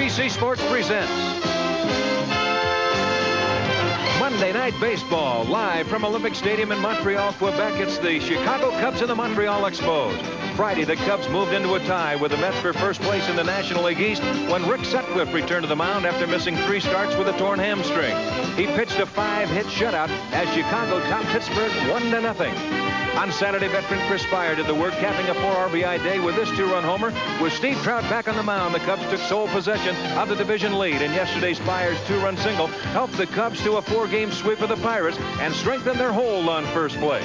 ABC Sports presents Monday Night Baseball, live from Olympic Stadium in Montreal, Quebec. It's the Chicago Cubs and the Montreal Expos. Friday, the Cubs moved into a tie with the Mets for first place in the National League East when Rick Sutcliffe returned to the mound after missing 3 starts with a torn hamstring. He pitched a 5-hit shutout as Chicago topped Pittsburgh 1-0. On Saturday, veteran Chris Spire did the work, capping a 4 RBI day with this 2-run homer. With Steve Trout back on the mound, the Cubs took sole possession of the division lead, and yesterday Spire's 2-run single helped the Cubs to a 4-game sweep of the Pirates and strengthen their hold on first place.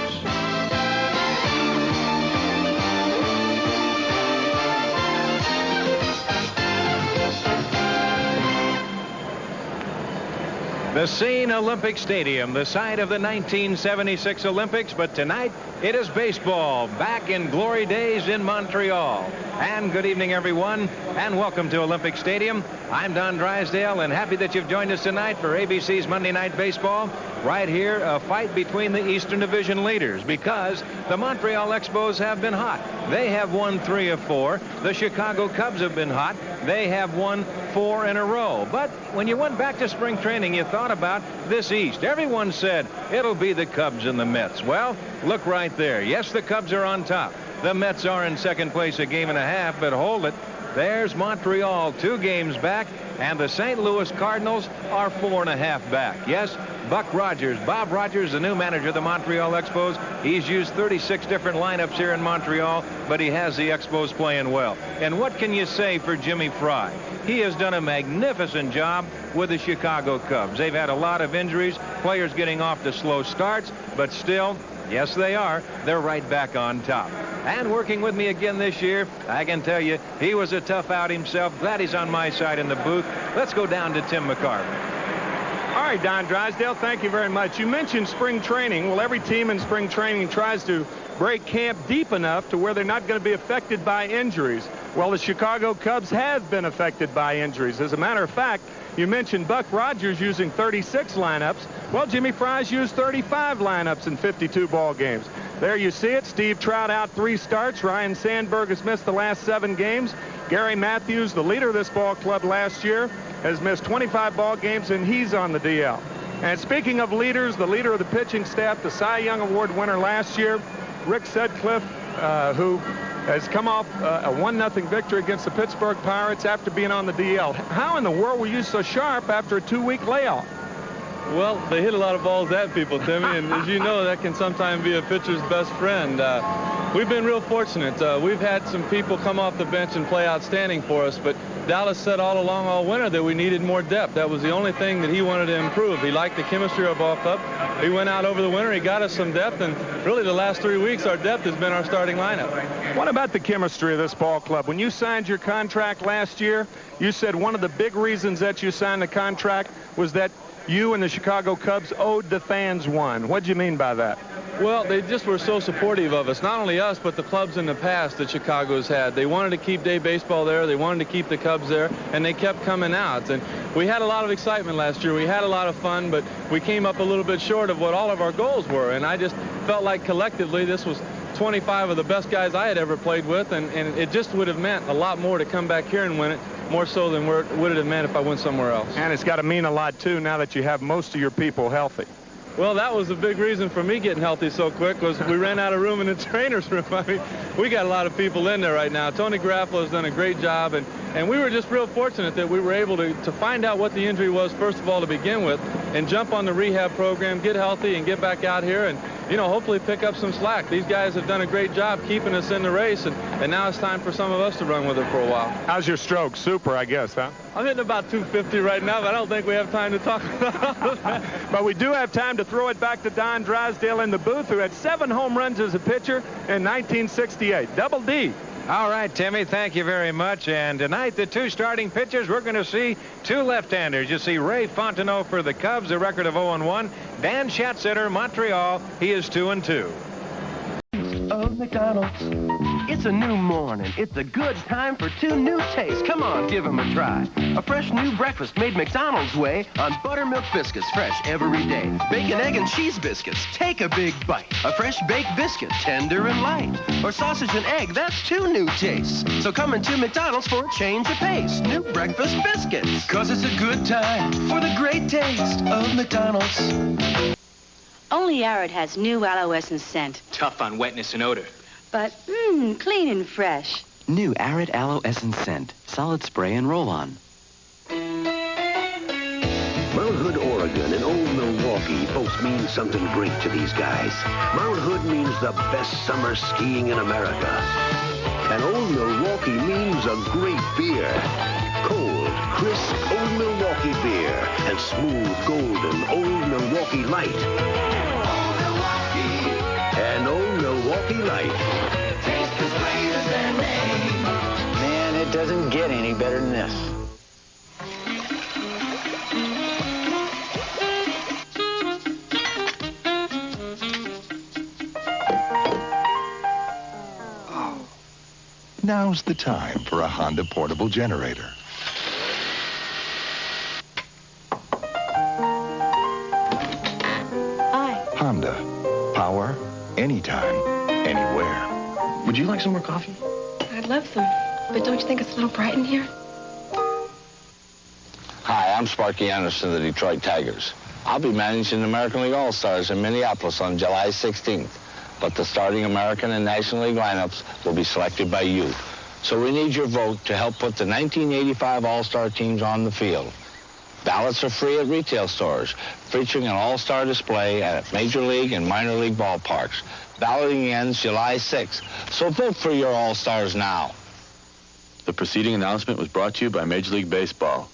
The scene, Olympic Stadium, the site of the 1976 Olympics, but tonight it is baseball, back in glory days in Montreal. And good evening, everyone, and welcome to Olympic Stadium. I'm Don Drysdale, and happy that you've joined us tonight for ABC's Monday Night Baseball. Right here, a fight between the Eastern Division leaders, because the Montreal Expos have been hot. They have won 3 of 4. The Chicago Cubs have been hot. They have won 4 in a row. But when you went back to spring training, you thought about this East. Everyone said it'll be the Cubs and the Mets. Well, look right there. Yes, the Cubs are on top. The Mets are in second place, a game and a half, but hold it. There's Montreal 2 games back, and the St. Louis Cardinals are 4.5 back. Yes, Buck Rogers, Bob Rogers, the new manager of the Montreal Expos. He's used 36 different lineups here in Montreal, but he has the Expos playing well. And what can you say for Jimmy Fry? He has done a magnificent job with the Chicago Cubs. They've had a lot of injuries, players getting off to slow starts, but still, yes, they are. They're right back on top. And working with me again this year, I can tell you, he was a tough out himself. Glad he's on my side in the booth. Let's go down to Tim McCarver. All right, Don Drysdale, thank you very much. You mentioned spring training. Well, every team in spring training tries to break camp deep enough to where they're not going to be affected by injuries. Well, the Chicago Cubs have been affected by injuries. As a matter of fact, you mentioned Buck Rogers using 36 lineups. Well, Jimmy Fry's used 35 lineups in 52 ball games. There you see it. Steve Trout out 3 starts. Ryan Sandberg has missed the last 7 games. Gary Matthews, the leader of this ball club last year, has missed 25 ball games, and he's on the DL. And speaking of leaders, the leader of the pitching staff, the Cy Young Award winner last year, Rick Sutcliffe, who has come off a 1-0 victory against the Pittsburgh Pirates after being on the DL. How in the world were you so sharp after a 2-week layoff? Well, they hit a lot of balls at people, Timmy, and as you know, that can sometimes be a pitcher's best friend. We've been real fortunate. We've had some people come off the bench and play outstanding for us, but Dallas said all along all winter that we needed more depth. That was the only thing that he wanted to improve. He liked the chemistry of our ball club. He went out over the winter, he got us some depth, and really the last 3 weeks, our depth has been our starting lineup. What about the chemistry of this ball club? When you signed your contract last year, you said one of the big reasons that you signed the contract was that you and the Chicago Cubs owed the fans one. What do you mean by that? Well, they just were so supportive of us, not only us, but the clubs in the past that Chicago's had. They wanted to keep day baseball there. They wanted to keep the Cubs there, and they kept coming out. And we had a lot of excitement last year. We had a lot of fun, but we came up a little bit short of what all of our goals were. And I just felt like collectively this was 25 of the best guys I had ever played with, and it just would have meant a lot more to come back here and win it, more so than what would it have meant if I went somewhere else. And it's got to mean a lot, too, now that you have most of your people healthy. Well, that was a big reason for me getting healthy so quick, was we ran out of room in the trainer's room. I mean, we got a lot of people in there right now. Tony Garofalo has done a great job, and we were just real fortunate that we were able to find out what the injury was, first of all, to begin with, and jump on the rehab program, get healthy, and get back out here and, you know, hopefully pick up some slack. These guys have done a great job keeping us in the race, and now it's time for some of us to run with it for a while. How's your stroke? Super, I guess, huh? I'm hitting about 250 right now, but I don't think we have time to talk about that. But we do have time to throw it back to Don Drysdale in the booth, who had 7 home runs as a pitcher in 1968. Double D. All right, Timmy, thank you very much. And tonight, the 2 starting pitchers, we're going to see 2 left-handers. You see Ray Fontenot for the Cubs, a record of 0-1. Dan Schatzeder, Montreal, he is 2-2. Of McDonald's. It's a new morning. It's a good time for two new tastes. Come on, give them a try. A fresh new breakfast made McDonald's way on buttermilk biscuits, fresh every day. Bacon, egg, and cheese biscuits. Take a big bite. A fresh baked biscuit, tender and light. Or sausage and egg, that's two new tastes. So come into McDonald's for a change of pace. New breakfast biscuits. 'Cause it's a good time for the great taste of McDonald's. Only Arid has new aloe essence scent. Tough on wetness and odor. But, clean and fresh. New Arid Aloe Essence Scent. Solid spray and roll-on. Mount Hood, Oregon and Old Milwaukee both mean something great to these guys. Mount Hood means the best summer skiing in America. And Old Milwaukee means a great beer. Cold, crisp Old Milwaukee beer and smooth, golden Old Milwaukee Light. Old Milwaukee. And Old Milwaukee Light. Taste as great as their name. Man, it doesn't get any better than this. Now's the time for a Honda portable generator. Hi. Honda. Power, anytime, anywhere. Would you like some more coffee? I'd love some, but don't you think it's a little bright in here? Hi, I'm Sparky Anderson of the Detroit Tigers. I'll be managing the American League All-Stars in Minneapolis on July 16th. But the starting American and National League lineups will be selected by you. So we need your vote to help put the 1985 All-Star teams on the field. Ballots are free at retail stores, featuring an all-star display at Major League and minor league ballparks. Balloting ends July 6th, so vote for your All-Stars now. The preceding announcement was brought to you by Major League Baseball.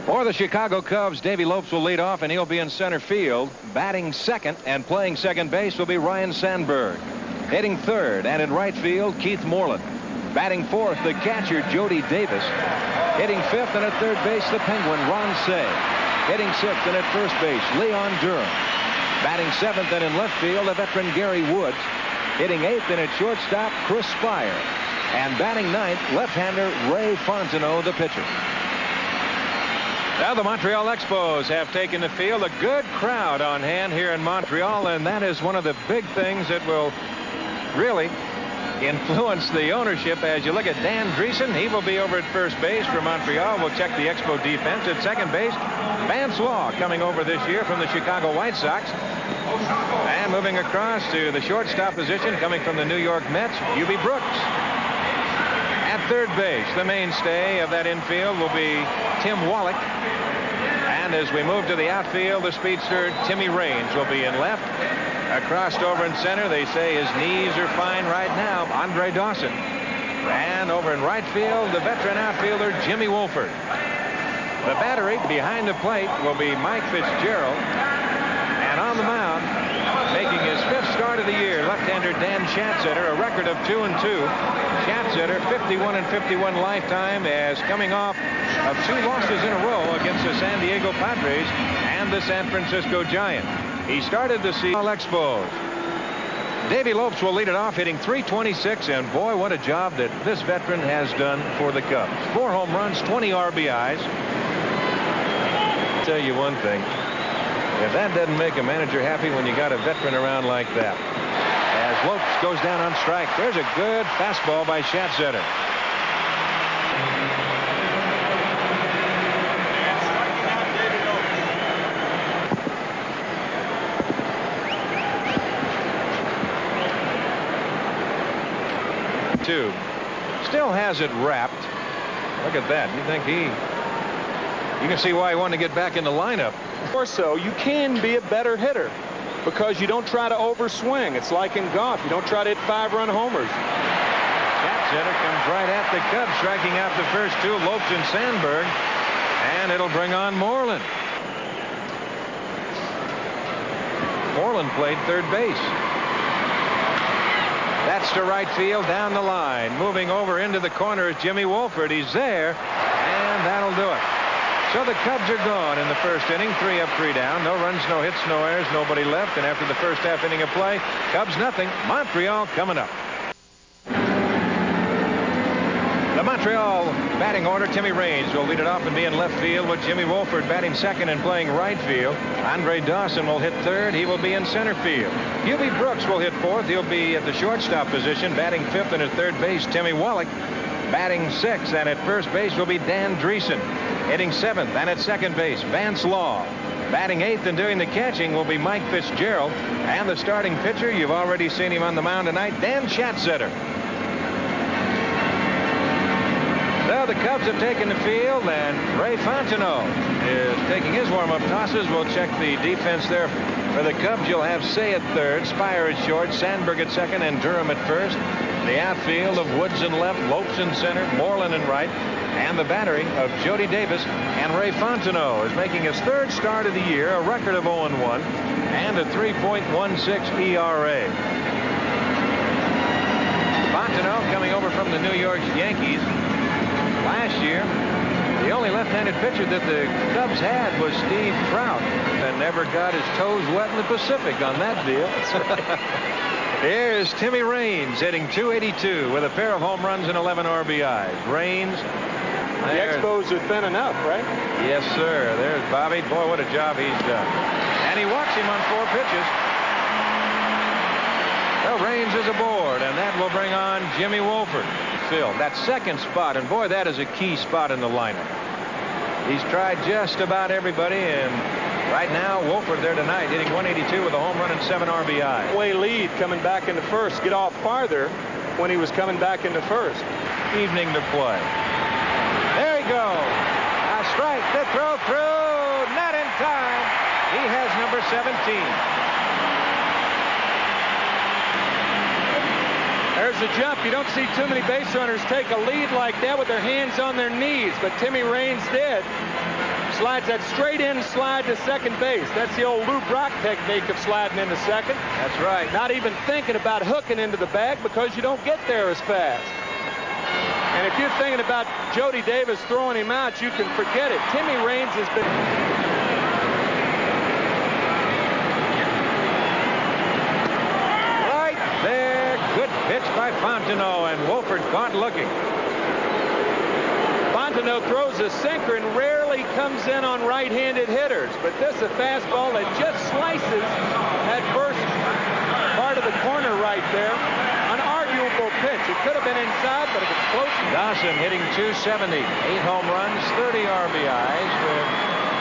For the Chicago Cubs, Davey Lopes will lead off, and he'll be in center field. Batting second and playing second base will be Ryan Sandberg. Hitting third and in right field, Keith Moreland. Batting fourth, the catcher, Jody Davis. Hitting fifth and at third base, the Penguin, Ron Cey. Hitting sixth and at first base, Leon Durham. Batting seventh and in left field, the veteran Gary Woods. Hitting eighth and at shortstop, Chris Spire. And batting ninth, left-hander Ray Fontenot, the pitcher. Now the Montreal Expos have taken the field. A good crowd on hand here in Montreal, and that is one of the big things that will really influence the ownership. As you look at Dan Dreesen, he will be over at first base for Montreal. We'll check the Expo defense. At second base, Vance Law coming over this year from the Chicago White Sox. And moving across to the shortstop position, coming from the New York Mets, Hubie Brooks. At third base, the mainstay of that infield will be Tim Wallach. And as we move to the outfield, the speedster Timmy Raines will be in left. Across over in center, they say his knees are fine right now, Andre Dawson. And over in right field, the veteran outfielder Jimmy Wolford. The battery behind the plate will be Mike Fitzgerald. And on the mound, making his fifth start of the year, left-hander Dan Schatzeder, a record of 2-2. Schatzeder, 51-51 lifetime, as coming off of 2 losses in a row against the San Diego Padres and the San Francisco Giants. He started the season Expos. Davey Lopes will lead it off, hitting .326, and boy, what a job that this veteran has done for the Cubs. 4 home runs, 20 RBIs. I'll tell you one thing. If that doesn't make a manager happy when you got a veteran around like that. As Lopes goes down on strike, there's a good fastball by Schatzeder. Still has it wrapped. Look at that. You think you can see why he wanted to get back in the lineup. Or so, you can be a better hitter because you don't try to overswing. It's like in golf. You don't try to hit 5-run homers. Schatzeder comes right at the Cubs, striking out the first 2, Lopes and Sandberg. And it'll bring on Moreland. Moreland played third base. That's to right field, down the line. Moving over into the corner is Jimmy Wolford. He's there, and that'll do it. So the Cubs are gone in the first inning, 3 up, 3 down. No runs, no hits, no errors, nobody left. And after the first half inning of play, Cubs nothing. Montreal coming up. The Montreal batting order, Timmy Raines will lead it off and be in left field with Jimmy Wolford batting second and playing right field. Andre Dawson will hit third. He will be in center field. Hubie Brooks will hit fourth. He'll be at the shortstop position, batting fifth, and at third base, Timmy Wallach batting sixth, and at first base will be Dan Dreesen. Hitting seventh, and at second base, Vance Law. Batting eighth and doing the catching will be Mike Fitzgerald. And the starting pitcher, you've already seen him on the mound tonight, Dan Schatzeder. So the Cubs have taken the field, and Ray Fontenot is taking his warm-up tosses. We'll check the defense there. For the Cubs, you'll have Say at third, Spire at short, Sandberg at second, and Durham at first. The outfield of Woods in left, Lopes in center, Moreland in right. And the battery of Jody Davis, and Ray Fontenot is making his third start of the year, a record of 0-1 and a 3.16 ERA. Fontenot coming over from the New York Yankees. Last year, the only left-handed pitcher that the Cubs had was Steve Trout, and never got his toes wet in the Pacific on that deal. Here's Timmy Raines hitting .282 with a pair of home runs and 11 RBIs. Raines. The Expos are thin enough, right? Yes, sir. There's Bobby. Boy, what a job he's done. And he walks him on 4 pitches. Well, Raines is aboard, and that will bring on Jimmy Wolford. Phil, that second spot, and boy, that is a key spot in the lineup. He's tried just about everybody, and right now, Wolford there tonight, hitting .182 with a home run and 7 RBI. Way lead coming back into first. Get off farther when he was coming back into first. Evening to play. There he goes. A strike. The throw through. Not in time. He has number 17. There's the jump. You don't see too many base runners take a lead like that with their hands on their knees, but Timmy Raines did. Slides that straight in slide to second base. That's the old Lou Brock technique of sliding into second. That's right. Not even thinking about hooking into the bag because you don't get there as fast. And if you're thinking about Jody Davis throwing him out, you can forget it. Timmy Raines has been... Right there. Good pitch by Fontenot, and Wolford caught looking. Fontenot throws a sinker and rarely comes in on right-handed hitters, but this is a fastball that just slices that first part of the corner right there. An arguable pitch. It could have been inside, but it was close. Dawson hitting .270, 8 home runs, 30 RBIs with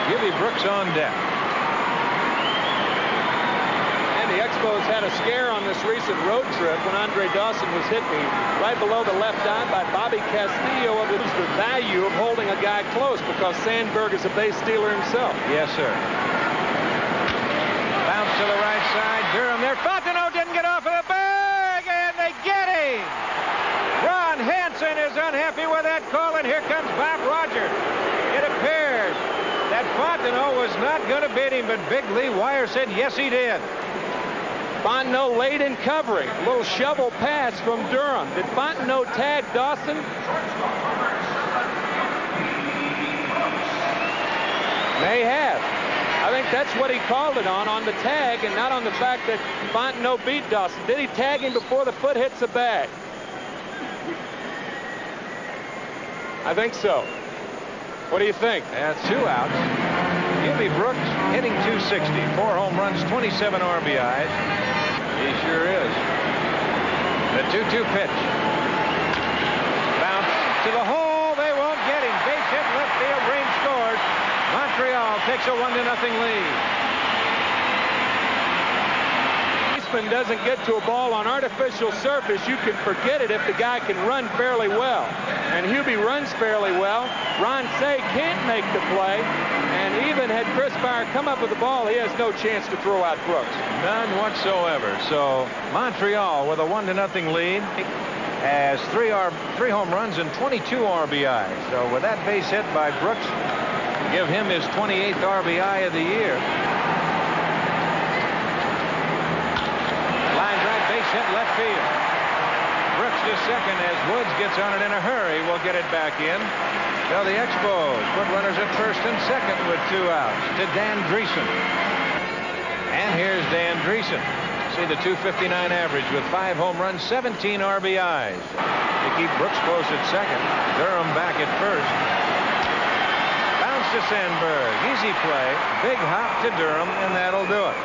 Hubie Brooks on deck. And the Expos had a scare on this recent road trip when Andre Dawson was hit right below the left eye by Bobby Castillo. It was the value of holding a guy close because Sandberg is a base stealer himself. Yes, sir. Bounce to the right side. Durham there. Fontenot didn't get off of the bag, and they get him. Ron Hansen is unhappy with that call, and here comes Bob Rogers. It appears that Fontenot was not going to beat him, but Big Lee Wire said yes, he did. Fontenot late in covering. A little shovel pass from Durham. Did Fontenot tag Dawson? May have. I think that's what he called it on the tag, and not on the fact that Fontenot beat Dawson. Did he tag him before the foot hits the bag? I think so. What do you think? That's 2 outs. Hubie Brooks hitting .260, 4 home runs, 27 RBIs. He sure is. The 2-2 pitch. Bounce to the hole. They won't get him. Base hit, left field. Raines scores. Montreal takes a 1-0 lead. Baseman doesn't get to a ball on artificial surface, you can forget it if the guy can run fairly well. And Hubie runs fairly well. Ron Say can't make the play. And even had Chris Spire come up with the ball, he has no chance to throw out Brooks. None whatsoever. So Montreal with a 1-0 lead has 3 home runs and 22 RBIs. So with that base hit by Brooks, give him his 28th RBI of the year. Line drive, base hit, left field. Brooks to second as Woods gets on it in a hurry. We'll get it back in. So the Expos put runners at first and second with 2 outs to Dan Dreesen. And here's Dan Dreesen. See the .259 average with 5 home runs, 17 RBIs. To keep Brooks close at second. Durham back at first. Bounce to Sandberg. Easy play. Big hop to Durham, and that'll do it.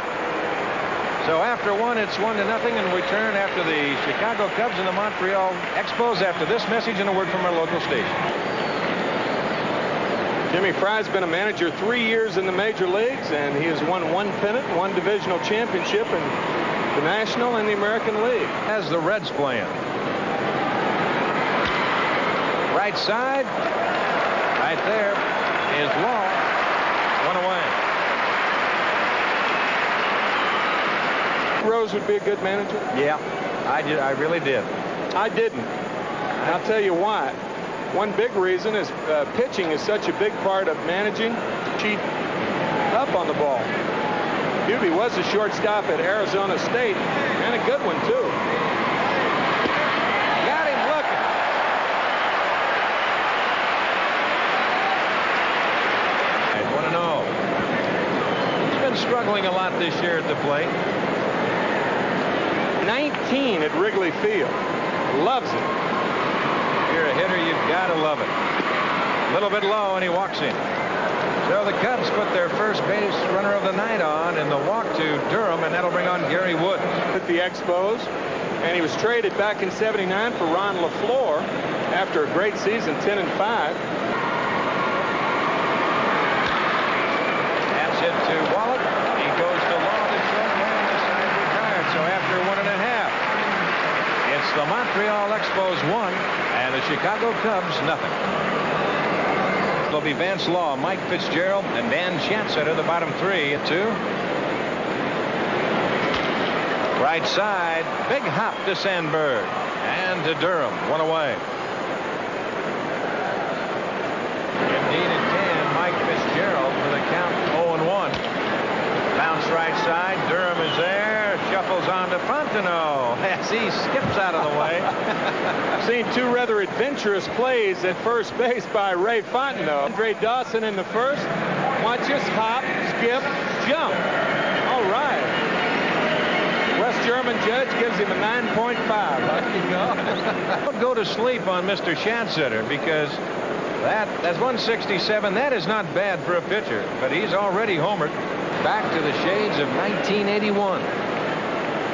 So after one, it's 1-0, and we turn after the Chicago Cubs and the Montreal Expos after this message and a word from our local station. Jimmy Fry's been a manager 3 years in the major leagues, and he has won 1 pennant, 1 divisional championship in the National and the American League. As the Reds playing. Right side. Right there is Law. 1 away. Rose would be a good manager? Yeah, I really did. I didn't. And I'll tell you why. One big reason is pitching is such a big part of managing. Cheat up on the ball. Hubie was a shortstop at Arizona State, and a good one, too. Got him looking. Right, 1-0. He's been struggling a lot this year at the plate. 19 at Wrigley Field. Loves it. If you're a hitter, you've got to love it. A little bit low, and he walks in. So the Cubs put their first base runner of the night on in the walk to Durham, and that'll bring on Gary Wood. With the Expos, and he was traded back in '79 for Ron LaFleur after a great season, 10-5. That's hit to Wallet. He goes to Law to short, and the side retired. So after 1.5, it's the Montreal Expos 1 and the Chicago Cubs nothing. It'll be Vance Law, Mike Fitzgerald, and Dan Chancetter, the bottom 3 at 2. Right side, big hop to Sandberg and to Durham, 1 away. Indeed it can. Mike Fitzgerald for the count 0-1. Bounce right side. Durham is there. Shuffles on to Fontenot as he skips out of the way. Seen 2 rather adventurous plays at first base by Ray Fontenot. Andre Dawson in the first. Watch us hop, skip, jump. All right. West German judge gives him a 9.5. There you go. Don't go to sleep on Mr. Chancetter because that's 167. That is not bad for a pitcher, but he's already homered. Back to the shades of 1981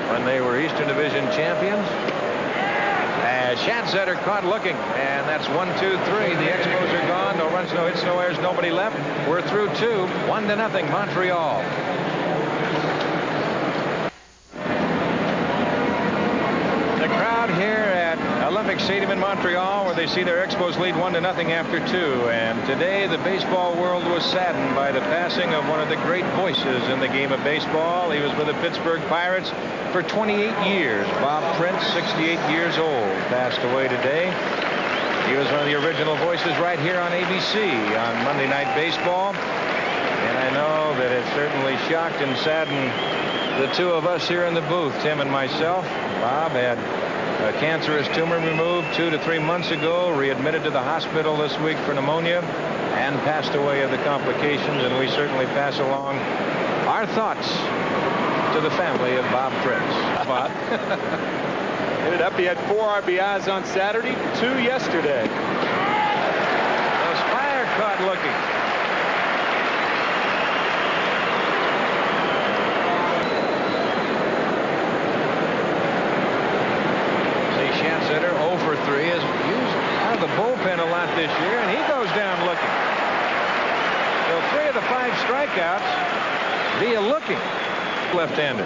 when they were Eastern Division champions. As Chancetter caught looking, and that's 1, 2, 3. The Expos are gone. No runs, no hits, no errors, nobody left. We're through 2. 1-0 Montreal. The crowd here at Olympic Stadium in Montreal, where they see their Expos lead 1-0 after 2. And today the baseball world was saddened by the passing of one of the great voices in the game of baseball. He was with the Pittsburgh Pirates for 28 years. Bob Prince, 68 years old, passed away today. He was one of the original voices right here on ABC on Monday Night Baseball. And I know that it certainly shocked and saddened the 2 of us here in the booth, Tim and myself. Bob had a cancerous tumor removed 2 to 3 months ago, readmitted to the hospital this week for pneumonia, and passed away of the complications. And we certainly pass along our thoughts to the family of Bob Prince. Ended up, he had 4 RBIs on Saturday, 2 yesterday. The Spire caught looking. Chancetter 0 for 3 is used out of the bullpen a lot this year, and he goes down looking. So 3 of the 5 strikeouts via looking. Left-hander.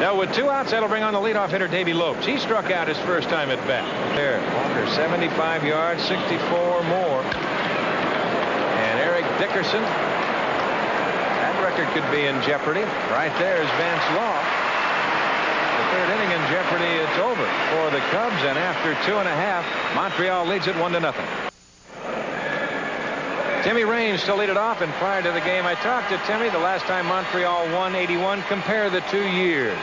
Now with 2 outs, that'll bring on the leadoff hitter Davey Lopes. He struck out his first time at bat. There, Walker 75 yards, 64 more. And Eric Dickerson. That record could be in jeopardy. Right there is Vance Law. The 3rd inning in jeopardy, it's over for the Cubs, and after 2.5, Montreal leads it 1-0. Timmy Raines to lead it off, and prior to the game, I talked to Timmy the last time Montreal won, 81. Compare the 2 years.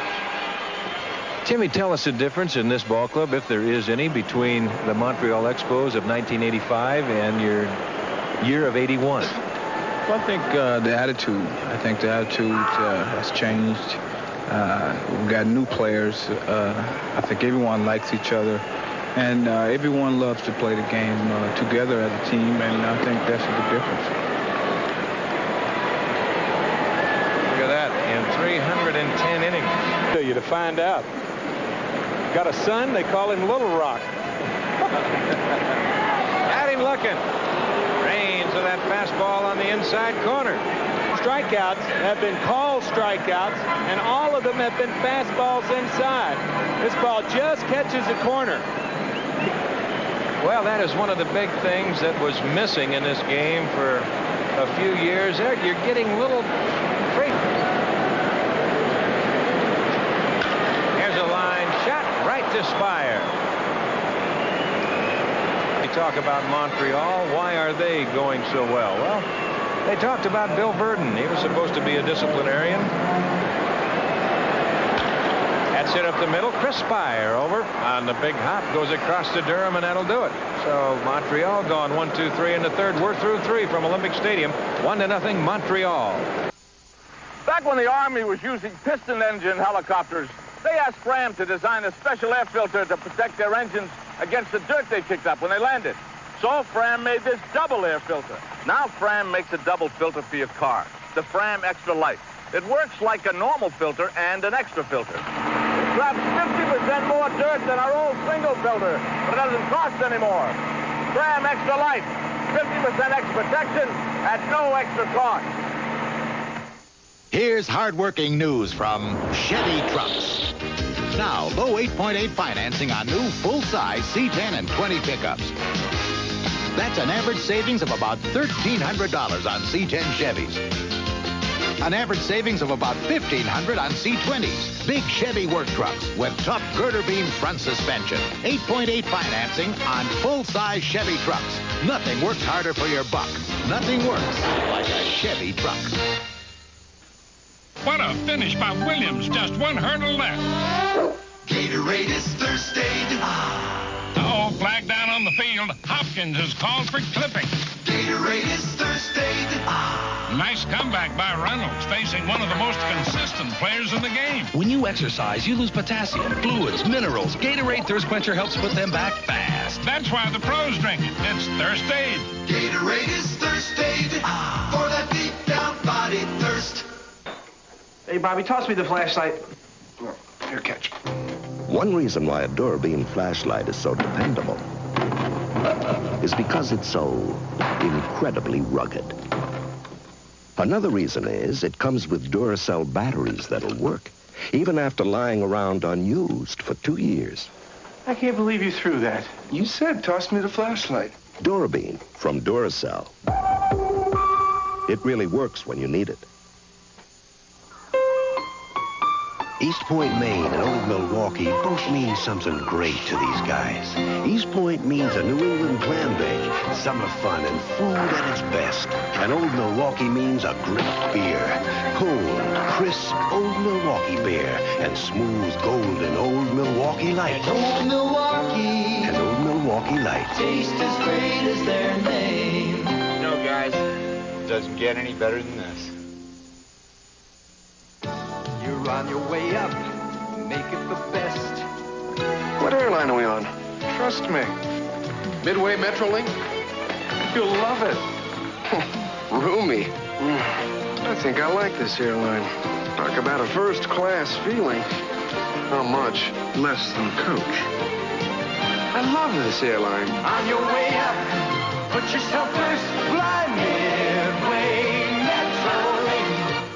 Timmy, tell us the difference in this ball club, if there is any, between the Montreal Expos of 1985 and your year of 81. Well, I think the attitude has changed. We've got new players. I think everyone likes each other. And everyone loves to play the game together as a team, and I think that's a big difference. Look at that, in 310 innings. To you to find out. Got a son, they call him Little Rock. At him looking. Range of that fastball on the inside corner. Strikeouts have been called strikeouts, and all of them have been fastballs inside. This ball just catches the corner. Well, that is one of the big things that was missing in this game for a few years. You're getting little free. Here's a line shot right to Spire. We talk about Montreal. Why are they going so well? Well, they talked about Bill Burden. He was supposed to be a disciplinarian. That's it up the middle. Chris Spire over on the big hop. Goes across to Durham, and that'll do it. So Montreal gone 1-2-3 in the third. We're through 3 from Olympic Stadium. 1-0 Montreal. Back when the Army was using piston engine helicopters, they asked Fram to design a special air filter to protect their engines against the dirt they kicked up when they landed. So Fram made this double air filter. Now Fram makes a double filter for your car, the Fram Extra Light. It works like a normal filter and an extra filter. It traps 50% more dirt than our old single filter, but it doesn't cost any more. Fram Extra Light, 50% extra protection at no extra cost. Here's hard-working news from Chevy Trucks. Now, low 8.8 financing on new full-size C10 and 20 pickups. That's an average savings of about $1,300 on C10 Chevys. An average savings of about $1,500 on C20s. Big Chevy work trucks with tough girder beam front suspension. 8.8 financing on full-size Chevy trucks. Nothing works harder for your buck. Nothing works like a Chevy truck. What a finish by Williams. Just one hurdle left. Gatorade is thirsty. Uh-oh, flag down on the field. Hopkins is called for clipping. Gatorade is thirsty. Nice comeback by Reynolds, facing one of the most consistent players in the game. When you exercise, you lose potassium, fluids, minerals. Gatorade Thirst Quencher helps put them back fast. That's why the pros drink it. It's Thirst Aid. Gatorade is Thirst Aid for that deep down body thirst. Hey, Bobby, toss me the flashlight. Here, catch. One reason why a Durabeam flashlight is so dependable is because it's so incredibly rugged. Another reason is it comes with Duracell batteries that'll work, even after lying around unused for 2 years. I can't believe you threw that. You said toss me the flashlight. Durabeam from Duracell. It really works when you need it. East Point, Maine and Old Milwaukee both mean something great to these guys. East Point means a New England clam bake, summer fun and food at its best. And Old Milwaukee means a great beer. Cold, crisp Old Milwaukee beer and smooth golden Old Milwaukee Light. Old Milwaukee. And Old Milwaukee Light. Taste as great as their name. You know, guys, it doesn't get any better than this. You're on your way up. Make it the best. What airline are we on? Trust me. Midway Metrolink? You'll love it. Roomy. I think I like this airline. Talk about a first-class feeling. How much less than coach? I love this airline. On your way up, put yourself first. Fly Midway Metrolink.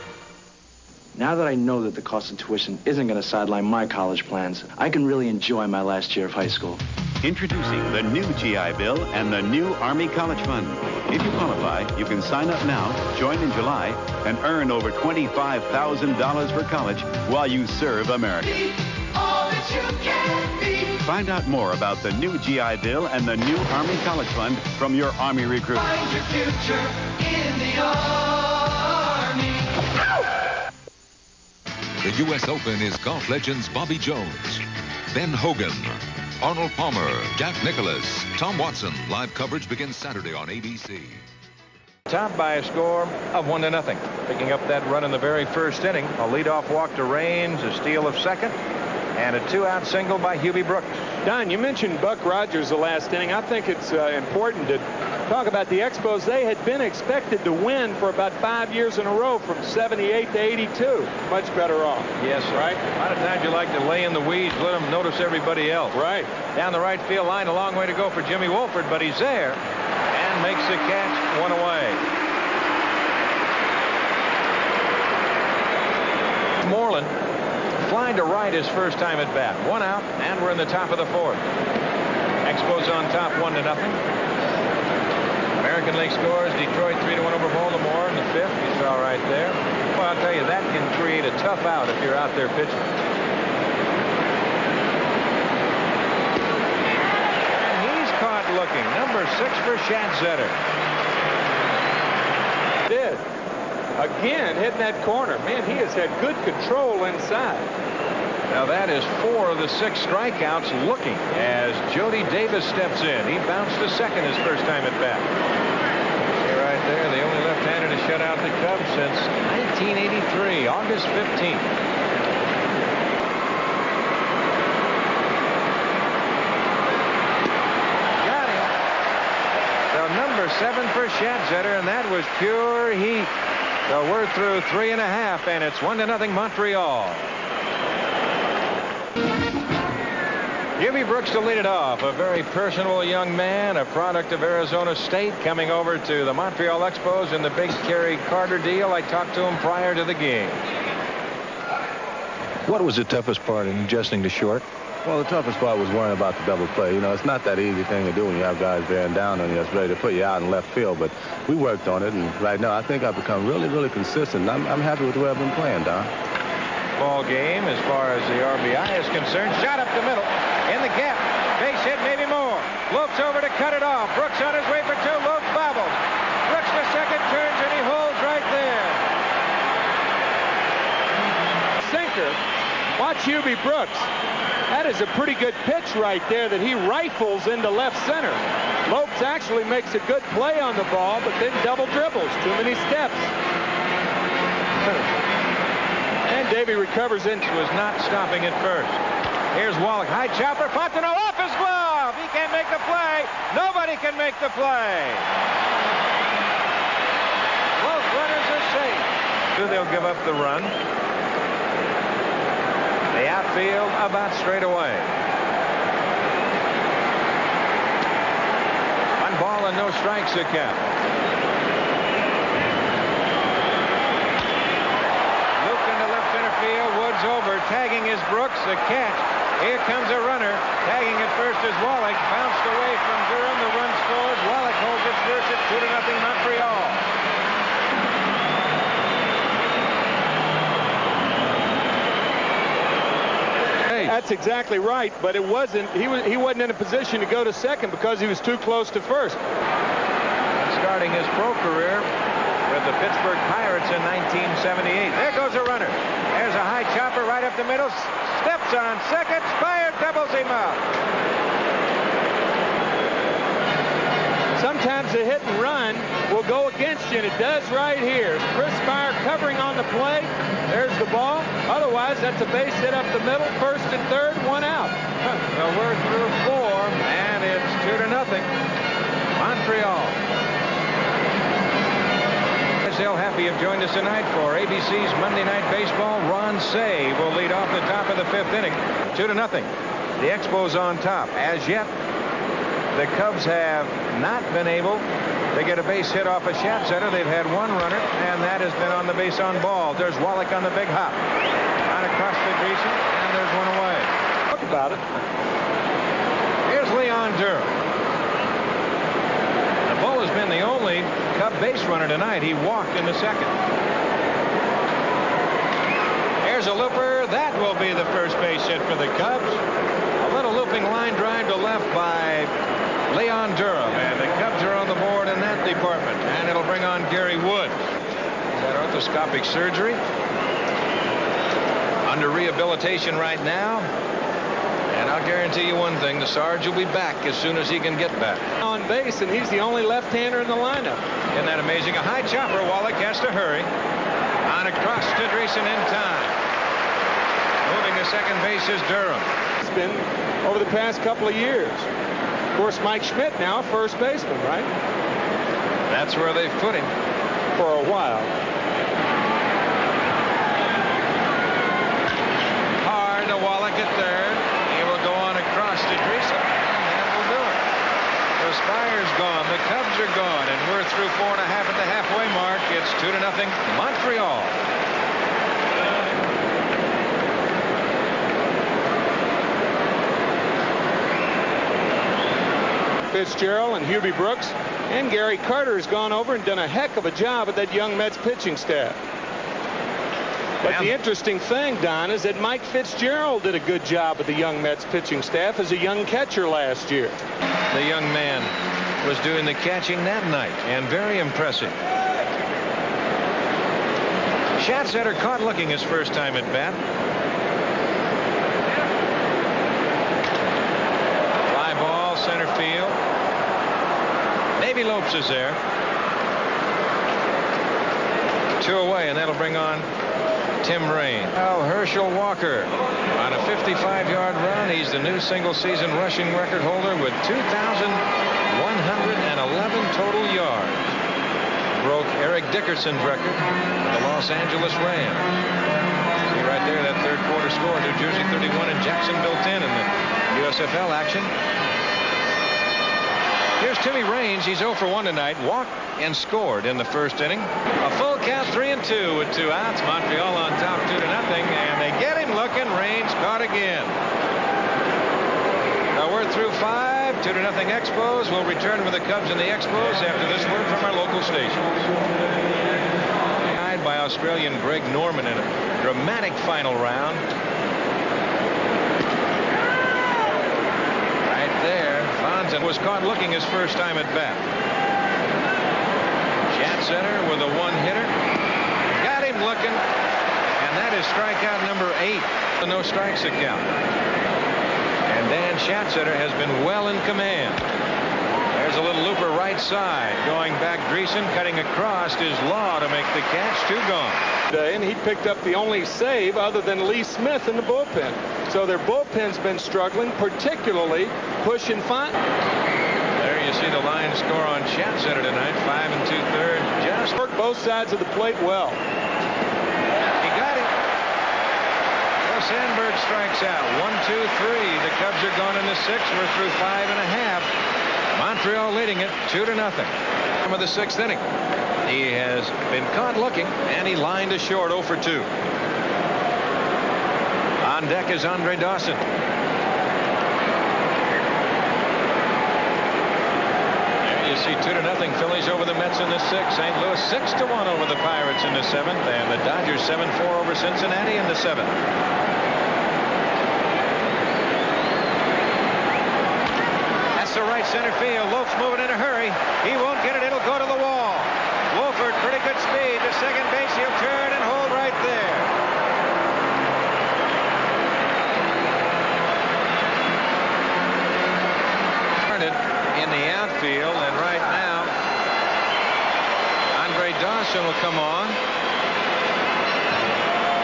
Now that I know that the cost of tuition isn't going to sideline my college plans, I can really enjoy my last year of high school. Introducing the new GI Bill and the new Army College Fund. If you qualify, you can sign up now, join in July, and earn over $25,000 for college while you serve America. Be all that you can be. Find out more about the new GI Bill and the new Army College Fund from your Army recruiter. Find your future in the Army. The U.S. Open is golf legends Bobby Jones, Ben Hogan, Arnold Palmer, Jack Nicklaus, Tom Watson. Live coverage begins Saturday on ABC. top by a score of 1-0. Picking up that run in the very first inning. A leadoff walk to Raines, a steal of second, and a 2-out single by Hubie Brooks. Don, you mentioned Buck Rogers the last inning. I think it's important to talk about the Expos. They had been expected to win for about 5 years in a row, from 78 to 82. Much better off. Yes, sir. Right? A lot of times you like to lay in the weeds, let them notice everybody else. Right. Down the right field line, a long way to go for Jimmy Wolford, but he's there and makes the catch, one away. Moreland flying to right his first time at bat. 1 out, and we're in the top of the 4th. Expos on top, 1-0. American League scores. Detroit 3-1 over Baltimore in the 5th. You saw right there. Well, I'll tell you, that can create a tough out if you're out there pitching. And he's caught looking. Number 6 for Schatzetter. Did. Again, hitting that corner. Man, he has had good control inside. Now that is 4 of the 6 strikeouts looking as Jody Davis steps in. He bounced to second his first time at bat. See right there, the only left-hander to shut out the Cubs since 1983, August 15th. Got him. So number 7 for Schatzetter, and that was pure heat. So we're through 3.5, and it's 1-0 Montreal. Hubie Brooks to lead it off. A very personable young man, a product of Arizona State, coming over to the Montreal Expos in the big Kerry Carter deal. I talked to him prior to the game. What was the toughest part in adjusting to short? Well, the toughest part was worrying about the double play. You know, it's not that easy thing to do when you have guys bearing down on you that's ready to put you out in left field. But we worked on it, and right now I think I've become really, really consistent. I'm happy with the way I've been playing, Don. Ball game as far as the RBI is concerned. Shot up the middle. In the gap. Base hit, maybe more. Lopes over to cut it off. Brooks on his way for 2. Lopes bobbles. Brooks to second, turns, and he holds right there. Sinker. Watch Hubie Brooks. That is a pretty good pitch right there that he rifles into left center. Lopes actually makes a good play on the ball, but then double dribbles. Too many steps. And Davey recovers in. Was not stopping at first. Here's Wallach. High chopper. Fontenot off his glove. He can't make the play. Nobody can make the play. Both runners are safe. They'll give up the run. The outfield about straight away. 1 ball and no strikes the count. Luke into left center field. Woods over. Tagging is Brooks. The catch. Here comes a runner. Tagging at first is Wallach. Bounced away from Durham. The run scores. Wallach holds it first at 2-0 Montreal. That's exactly right, but it wasn't. He wasn't in a position to go to second because he was too close to first. Starting his pro career with the Pittsburgh Pirates in 1978. There goes a runner. There's a high chopper right up the middle. Steps on second. Spire doubles him up. Sometimes the hit and run will go against you, and it does right here. Chris Spire covering on the play. There's the ball. Otherwise, that's a base hit up the middle. First and third, 1 out. Well, we're through 4, and it's 2-0 Montreal. They'll happy you've joined us tonight for ABC's Monday Night Baseball. Ron Say will lead off the top of the 5th inning. 2-0. The Expos on top. As yet, the Cubs have not been able to get a base hit off a Schatzetter. They've had 1 runner, and that has been on the base on ball. There's Wallach on the big hop. On across the crease, and there's 1 away. Talk about it. Here's Leon Durham. The Bull has been the only Cub base runner tonight. He walked in the second. Here's a looper. That will be the first base hit for the Cubs. A little looping line drive to left by Leon Durham, and the Cubs are on the board in that department, and it'll bring on Gary Wood. He's had arthroscopic surgery. Under rehabilitation right now, and I'll guarantee you one thing, the Sarge will be back as soon as he can get back. On base, and he's the only left-hander in the lineup. Isn't that amazing? A high chopper. Wallach has to hurry. On across to Dreesen in time. Moving to second base is Durham. It's been over the past couple of years. Of course, Mike Schmidt now first baseman, right? That's where they've put him. For a while. Hard to Wallach at third. He will go on across to Dreesen, and that will do it. The Spire's gone. The Cubs are gone, and we're through 4.5 at the halfway mark. It's 2-0 Montreal. Fitzgerald and Hubie Brooks and Gary Carter has gone over and done a heck of a job at that young Mets pitching staff. But the interesting thing, Don, is that Mike Fitzgerald did a good job with the young Mets pitching staff as a young catcher last year. The young man was doing the catching that night, and very impressive. Schatzeder caught looking his first time at bat. Fly ball, center field. Davey Lopes is there. 2 away, and that'll bring on Tim Raine. Now Herschel Walker on a 55-yard run. He's the new single-season rushing record holder with 2,111 total yards. Broke Eric Dickerson's record with the Los Angeles Rams. See right there, that third quarter score, New Jersey 31 and Jacksonville 10 in the USFL action. Here's Timmy Raines. He's 0 for 1 tonight. Walked and scored in the first inning. A full count, 3-2 with 2 outs. Montreal on top 2-0, and they get him looking. Raines caught again. Now we're through 5. 2-0 Expos. We'll return with the Cubs and the Expos after this word from our local stations. Tied by Australian Greg Norman in a dramatic final round. And was caught looking his first time at bat. Schatzeder with a one-hitter. Got him looking. And that is strikeout number 8. The no strikes account. And Dan Schatzeder has been well in command. There's a little looper right side. Going back, Dreesen cutting across is Law to make the catch. 2 gone. And he picked up the only save other than Lee Smith in the bullpen. So their bullpen's been struggling, particularly Push and Font. There you see the line score on Schatzeder tonight, 5 2/3. Just worked both sides of the plate well. He got it. Well, Sandberg strikes out. 1, 2, 3. The Cubs are gone in the 6th. We're through 5.5. Montreal leading it 2-0. Of the 6th inning. He has been caught looking, and he lined a short 0 for 2. On deck is Andre Dawson. There you see 2-0 Phillies over the Mets in the 6th. St. Louis 6-1 over the Pirates in the 7th, and the Dodgers 7-4 over Cincinnati in the 7th. That's the right center field. Lopes moving in a hurry. He won't get it. It'll go to the wall. Wolford, pretty good speed to second base. He'll turn and hold right there. In the outfield, and right now Andre Dawson will come on,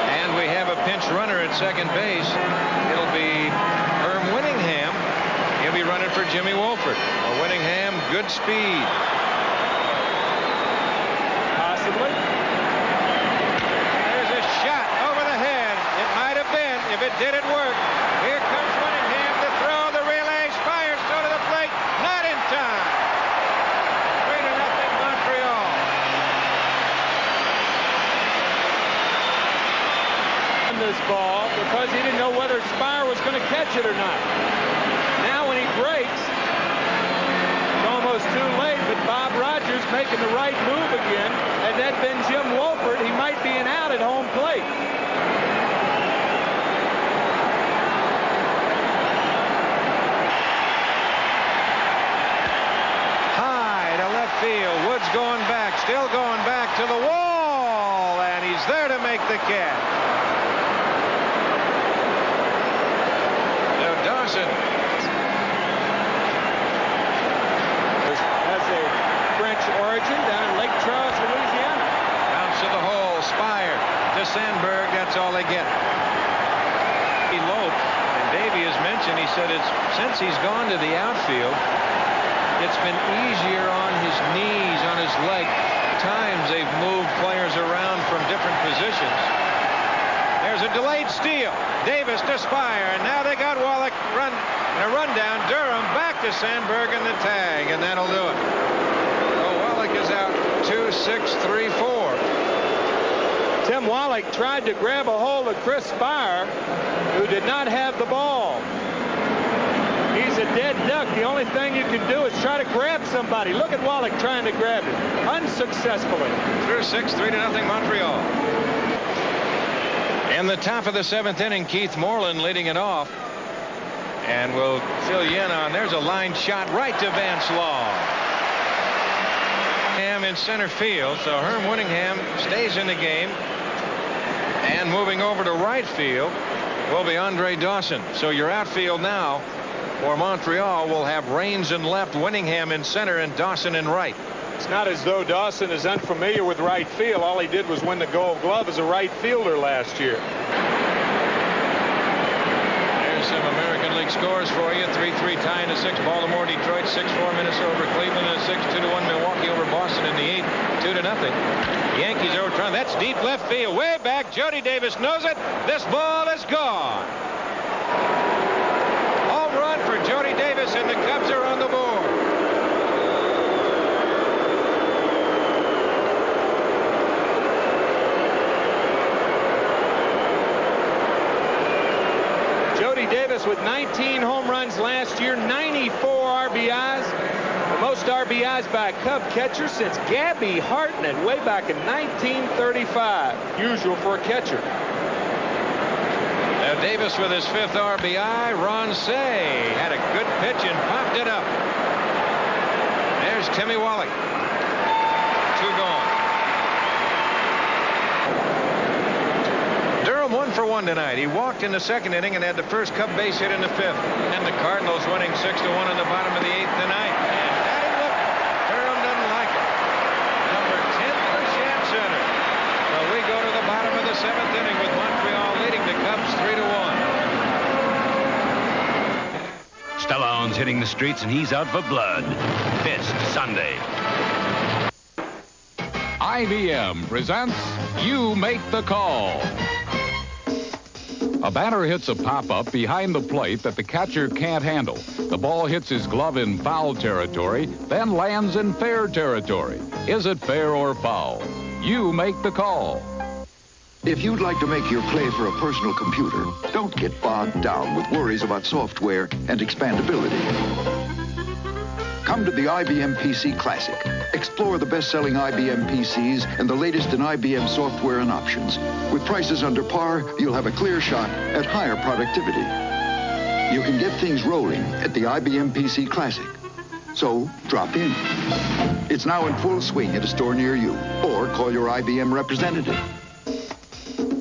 and we have a pinch runner at second base. It'll be Herm Winningham. He'll be running for Jimmy Wolford. Winningham, good speed. Possibly. There's a shot over the head. It might have been. If it didn't work. Here comes Winningham to throw. The relay. Fires to the plate. Not in time. 3-0 Montreal. This ball because he didn't know whether Spire was going to catch it or not. Now when he breaks, it's almost too late, but Bob Rogers making the right move again. Had that been Jim Wolford, he might be an out at home plate. High to left field. Woods going back, still going back to the wall, and he's there to make the catch. Dawson. There's That's all they get. He loped, and Davey has mentioned, he said since he's gone to the outfield, it's been easier on his knees, on his leg. Times they've moved players around from different positions. There's a delayed steal. Davis to Spire, and now they got Wallach run and a rundown. Durham back to Sandberg in the tag, and that'll do it. So Wallach is out 2-6-3-4. Tim Wallach tried to grab a hold of Chris Spire, who did not have the ball. He's a dead duck. The only thing you can do is try to grab somebody. Look at Wallach trying to grab him, unsuccessfully. Through 6, 3-0 Montreal. In the top of the 7th inning, Keith Moreland leading it off. And we'll fill you in on, there's a line shot right to Vance Law. Ham in center field, so Herm Winningham stays in the game. And moving over to right field will be Andre Dawson. So your outfield now for Montreal will have Raines in left, Winningham in center, and Dawson in right. It's not as though Dawson is unfamiliar with right field. All he did was win the Gold Glove as a right fielder last year. There's some American League scores for you. 3-3 tie in the 6th. Baltimore, Detroit, 6-4 Minnesota over Cleveland in the 6th. 2-1 Milwaukee over Boston in the 8th. 2-0. Yankees over Toronto. That's deep left field. Way back. Jody Davis knows it. This ball is gone. Home run for Jody Davis, and the Cubs are on the board. Jody Davis with 19 home runs last year, 94 RBIs. The most RBIs by a Cub catcher since Gabby Hartnett way back in 1935. Usual for a catcher. Now Davis with his 5th RBI. Ron Say had a good pitch and popped it up. There's Timmy Wallach. 2 gone. Durham 1 for 1 tonight. He walked in the 2nd inning and had the first Cub base hit in the 5th. And the Cardinals winning 6-1 in the bottom of the 8th tonight. And Daddy, look, Durham doesn't like it. Number 10 for Shan Center. So we go to the bottom of the 7th inning with Montreal leading the Cubs 3-1. Stallone's hitting the streets and he's out for blood. This Sunday. IBM presents You Make the Call. A batter hits a pop-up behind the plate that the catcher can't handle. The ball hits his glove in foul territory, then lands in fair territory. Is it fair or foul? You make the call. If you'd like to make your play for a personal computer, don't get bogged down with worries about software and expandability. Come to the IBM PC Classic. Explore the best-selling IBM PCs and the latest in IBM software and options. With prices under par, you'll have a clear shot at higher productivity. You can get things rolling at the IBM PC Classic. So, drop in. It's now in full swing at a store near you, or call your IBM representative.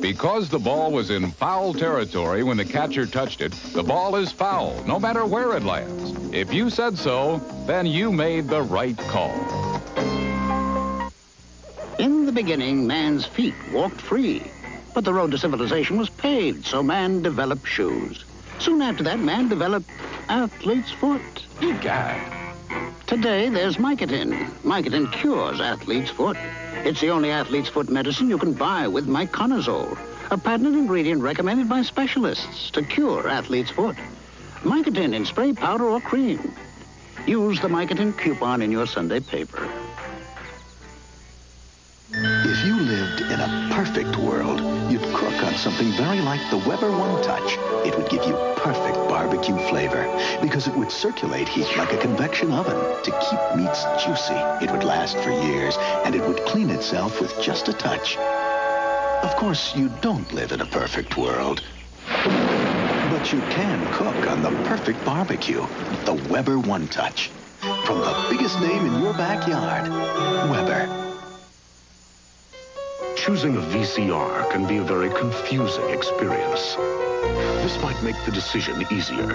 Because the ball was in foul territory when the catcher touched it, the ball is foul, no matter where it lands. If you said so, then you made the right call. In the beginning, man's feet walked free. But the road to civilization was paved, so man developed shoes. Soon after that, man developed athlete's foot. Egad. Today, there's Mycotin. Mycotin cures athlete's foot. It's the only athlete's foot medicine you can buy with myconazole, a patented ingredient recommended by specialists to cure athlete's foot. Mycotin in spray, powder, or cream. Use the Mycotin coupon in your Sunday paper. If you lived in a perfect world, you'd cook on something very like the Weber One Touch. It would give you perfect barbecue flavor because it would circulate heat like a convection oven to keep meats juicy. It would last for years, and it would clean itself with just a touch. Of course, you don't live in a perfect world, but you can cook on the perfect barbecue, the Weber One Touch. From the biggest name in your backyard, Weber. Choosing a VCR can be a very confusing experience. This might make the decision easier.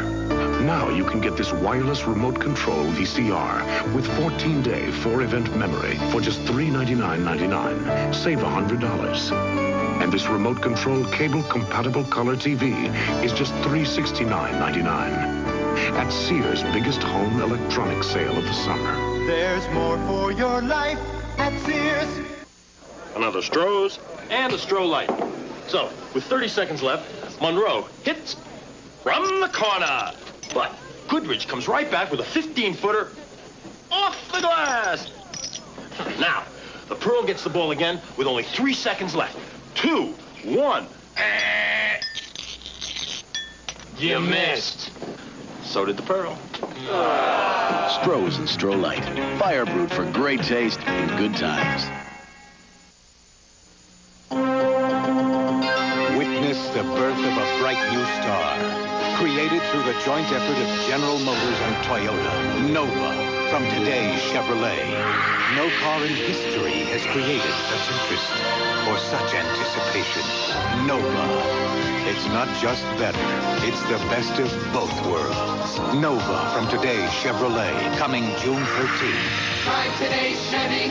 Now you can get this wireless remote control VCR with 14-day 4-event memory for just $399.99. Save $100. And this remote control cable compatible color TV is just $369.99 at Sears' biggest home electronics sale of the summer. There's more for your life at Sears. Another Strohs and a Stroh Light. So, with 30 seconds left, Monroe hits from the corner. But Goodrich comes right back with a 15-footer off the glass. Now, the Pearl gets the ball again with only 3 seconds left. 2, 1. You missed. So did the Pearl. Strohs and Stroh Light. Fire brewed for great taste and good times. Witness the birth of a bright new star. Created through the joint effort of General Motors and Toyota. Nova from today's Chevrolet. No car in history has created such interest or such anticipation. Nova. It's not just better. It's the best of both worlds. Nova from today's Chevrolet. Coming June 13th. Drive today's Chevy.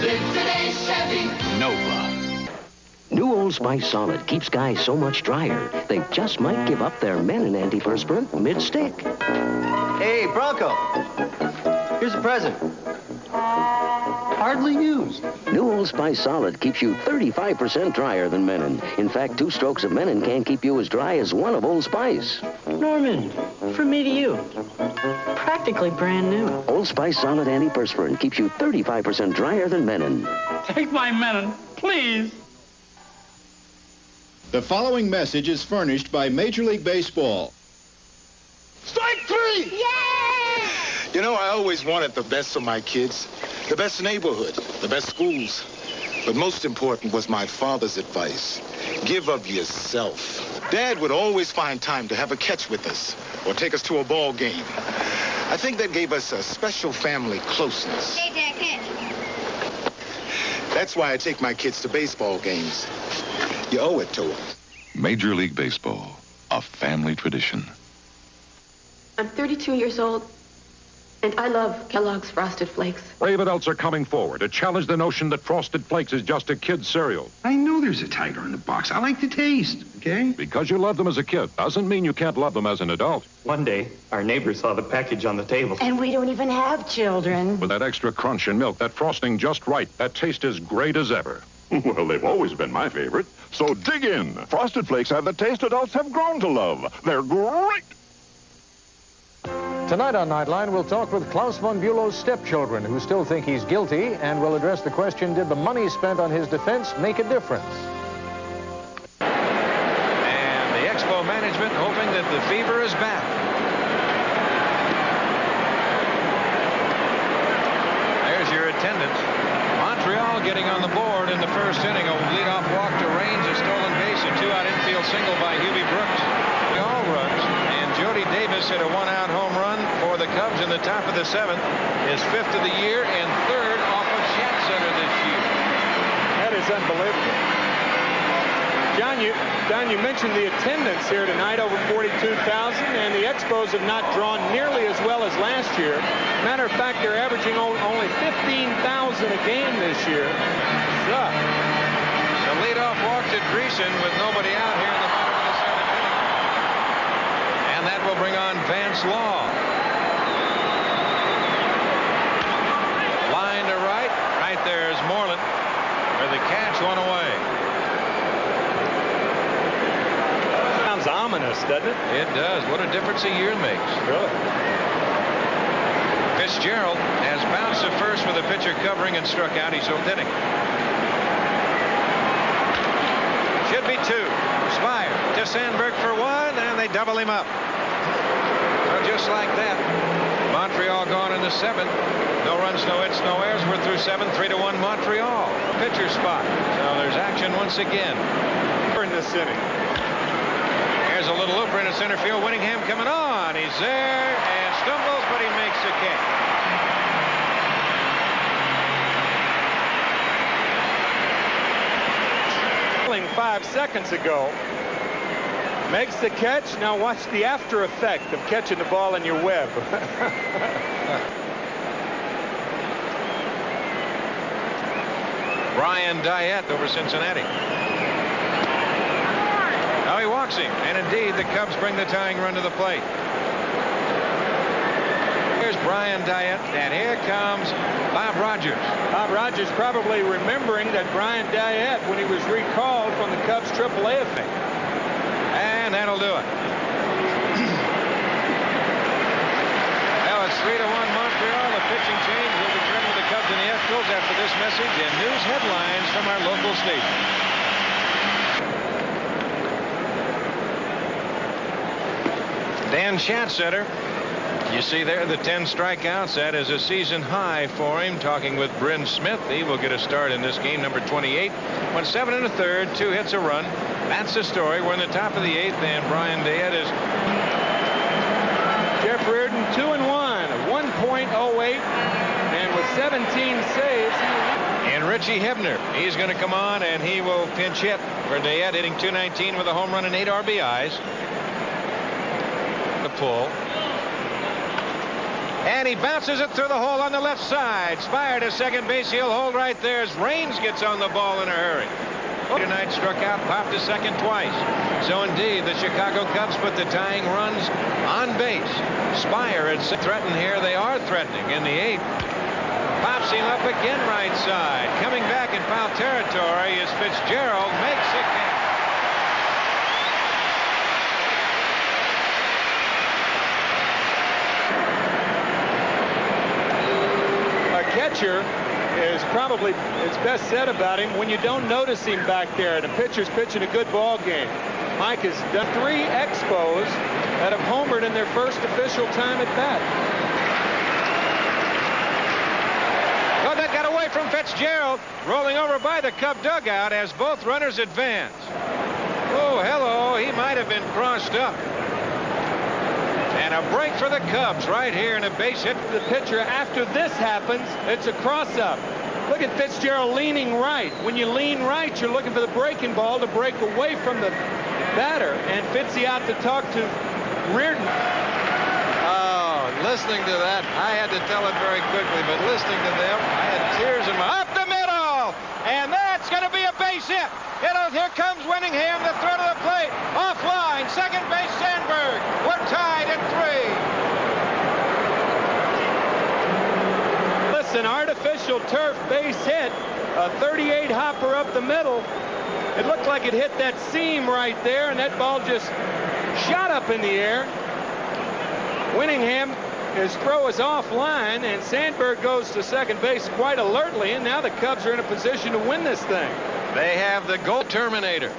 Live today's Chevy. Nova. New Old Spice Solid keeps guys so much drier, they just might give up their Menon antiperspirant mid-stick. Hey, Bronco. Here's a present. Hardly used. New Old Spice Solid keeps you 35% drier than Menon. In fact, 2 strokes of Menon can't keep you as dry as 1 of Old Spice. Norman, from me to you. Practically brand new. Old Spice Solid antiperspirant keeps you 35% drier than Menon. Take my Menon, please. The following message is furnished by Major League Baseball. Strike 3! Yay! You know, I always wanted the best for my kids. The best neighborhood, the best schools. But most important was my father's advice. Give of yourself. Dad would always find time to have a catch with us or take us to a ball game. I think that gave us a special family closeness. Hey, Dad, catch. That's why I take my kids to baseball games. You owe it to them. Major League Baseball, a family tradition. I'm 32 years old, and I love Kellogg's Frosted Flakes. Brave adults are coming forward to challenge the notion that Frosted Flakes is just a kid's cereal. I know there's a tiger in the box. I like the taste, okay? Because you love them as a kid doesn't mean you can't love them as an adult. One day, our neighbor saw the package on the table. And we don't even have children. With that extra crunch and milk, that frosting just right, that taste is great as ever. Well, they've always been my favorite, so dig in. Frosted Flakes have the taste adults have grown to love. They're great. Tonight on Nightline, we'll talk with Klaus von Bülow's stepchildren who still think he's guilty, and we'll address the question, did the money spent on his defense make a difference? And the Expo management hoping that the fever is back. There's your attendance. Montreal getting on the board in the first inning. A leadoff walk to Raines, a stolen base, a 2-out infield single by Hubie Brooks. All runs, and Jody Davis hit a 1-out home run for the Cubs in the top of the 7th. His 5th of the year and 3rd off of Schatzcenter this year. That is unbelievable. Don, you mentioned the attendance here tonight, over 42,000, and the Expos have not drawn nearly as well as last year. Matter of fact, they're averaging only 15,000 a game this year. Suck. The leadoff walk to Dreesen with nobody out here in the bottom of the 7th inning. And that will bring on Vance Law. Line to right. Right there's Moreland for the catch, 1 away. Sounds ominous, doesn't it? It does. What a difference a year makes. Really? Fitzgerald has bounced to first with a pitcher covering and struck out. He's 7th inning. Should be 2. Spire to Sandberg for 1, and they double him up. So just like that, Montreal gone in the 7th. No runs, no hits, no errors. We're through 7, 3-1 Montreal. Pitcher spot. So there's action once again. In this inning. There's a little looper into center field. Winningham coming on. He's there and stumbles, but he makes the catch. 5 seconds ago. Makes the catch. Now watch the after effect of catching the ball in your web. Brian Dyett over Cincinnati. he walks him. And indeed, the Cubs bring the tying run to the plate. Here's Brian Diet, and here comes Bob Rogers. Bob Rogers probably remembering that Brian Diet, when he was recalled from the Cubs AAA effect. And that'll do it. Well, it's 3-1 Montreal. The pitching change will return with the Cubs and the Expos after this message and news headlines from our local station. Dan Schatzeder, you see there the 10 strikeouts. That is a season high for him. Talking with Bryn Smith, he will get a start in this game, number 28. Went 7 1/3, 2 hits, a run. That's the story. We're in the top of the 8th, and Brian Diet is. Jeff Reardon 2-1, 1.08, and with 17 saves. And Richie Hebner, he's going to come on, and he will pinch hit for Diet, hitting .219 with a home run and 8 RBIs. The pull. And he bounces it through the hole on the left side. Spire to second base. He'll hold right there as Raines gets on the ball in a hurry. Tonight struck out, popped to second twice. So indeed, the Chicago Cubs put the tying runs on base. Spire at threatened here. They are threatening in the 8th. Pops him up again right side. Coming back in foul territory is Fitzgerald. Makes it count. Catcher is probably, it's best said about him when you don't notice him back there and the pitcher's pitching a good ball game. Mike has done 3 Expos that have homered in their first official time at bat. Oh, that got away from Fitzgerald, rolling over by the Cub dugout as both runners advance. Oh, hello, he might have been crossed up. And a break for the Cubs right here and a base hit. The pitcher, after this happens, it's a cross-up. Look at Fitzgerald leaning right. When you lean right, you're looking for the breaking ball to break away from the batter. And Fitzy out to talk to Reardon. Oh, listening to that, I had to tell it very quickly, but listening to them, I had tears in my... Up the middle! And that's going to be a base hit. Here comes Winningham, the throw to the plate. Offline, second base Sandberg. We're tied at 3. Listen, artificial turf base hit. A 38 hopper up the middle. It looked like it hit that seam right there, and that ball just shot up in the air. Winningham, his throw is offline, and Sandberg goes to second base quite alertly, and now the Cubs are in a position to win this thing. They have the goal Terminator.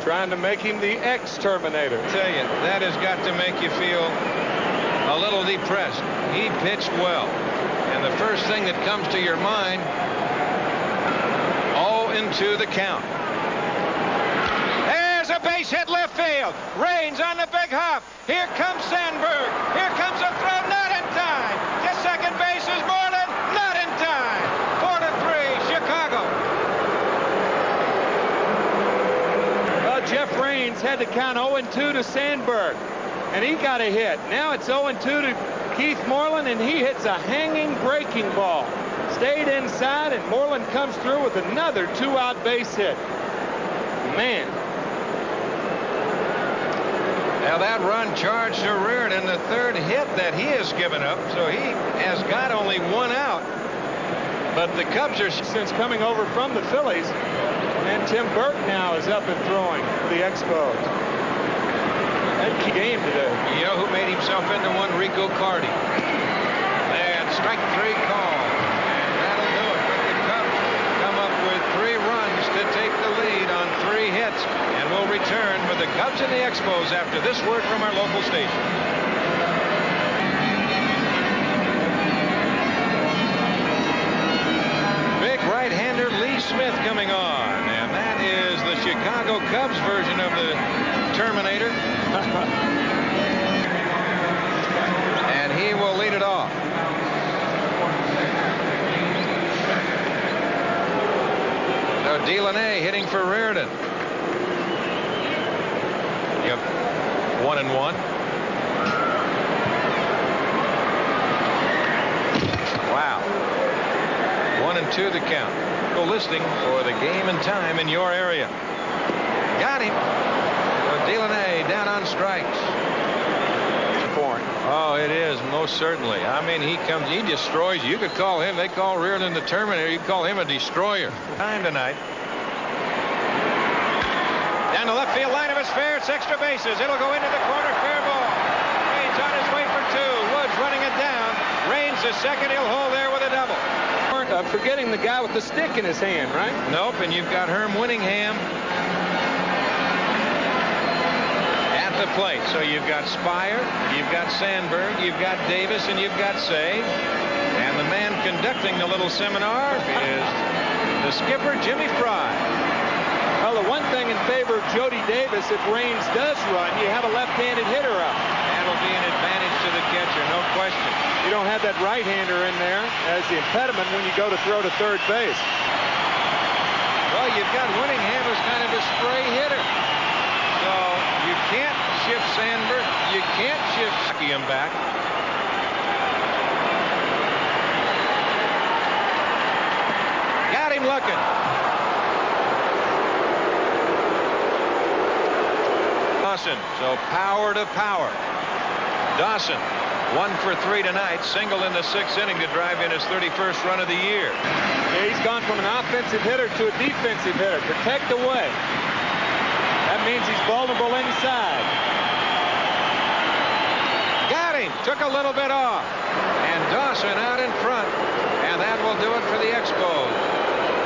Trying to make him the X-Terminator. I tell you, that has got to make you feel a little depressed. He pitched well. And the first thing that comes to your mind, 0-2 the count. There's a base hit left field. Raines on the big hop. Here comes Sandberg. Here comes a throw, not in time. To second base is Moreland, not in time. 4-3, Chicago. Jeff Raines had to count 0-2 to Sandberg, and he got a hit. Now it's 0-2 to Keith Moreland, and he hits a hanging breaking ball. Stayed inside, and Moreland comes through with another 2-out base hit. Man. Now that run charged to Reardon, the 3rd hit that he has given up, so he has got only 1 out. But the Cubs are since coming over from the Phillies. And Tim Burke now is up and throwing for the Expos. That key game today. You know who made himself into one? Rico Cardi. And strike 3 call. And that'll do it. But the Cubs come up with 3 runs to take the lead on 3 hits. And we'll return with the Cubs and the Expos after this word from our local station. Big right-hander Lee Smith coming on. And that is the Chicago Cubs version of the Terminator. And he will lead it off. So Delaney hitting for Reardon. Yep. 1-1. Wow. 1-2 the count. Listening for the game and time in your area. Got him. So Delaney down on strikes. Oh, it is, most certainly. I mean, he destroys you. You could call him, they call Reardon the Terminator, you could call him a destroyer. Time tonight. Down the left field line of his fair, it's extra bases. It'll go into the corner, fair ball. Raines on his way for two. Woods running it down. Raines the second, he'll hold there with a double. Forgetting the guy with the stick in his hand, right? Nope, and you've got Herm Winningham at the plate. So you've got Spire, you've got Sandberg, you've got Davis, and you've got Say. And the man conducting the little seminar is the skipper, Jimmy Fry. Well, the one thing in favor of Jody Davis, if Raines does run, you have a left-handed hitter up. That'll be an advantage to the catcher, no question. You don't have that right-hander in there as the impediment when you go to throw to third base. Well, you've got Winningham as kind of a spray hitter. So you can't shift Sandberg. You can't shift him back. Got him looking. Dawson, so power to power. Dawson, 1 for 3 tonight, single in the 6th inning to drive in his 31st run of the year. Yeah, he's gone from an offensive hitter to a defensive hitter. Protect away. That means he's vulnerable inside. Got him. Took a little bit off. And Dawson out in front. And that will do it for the Expos.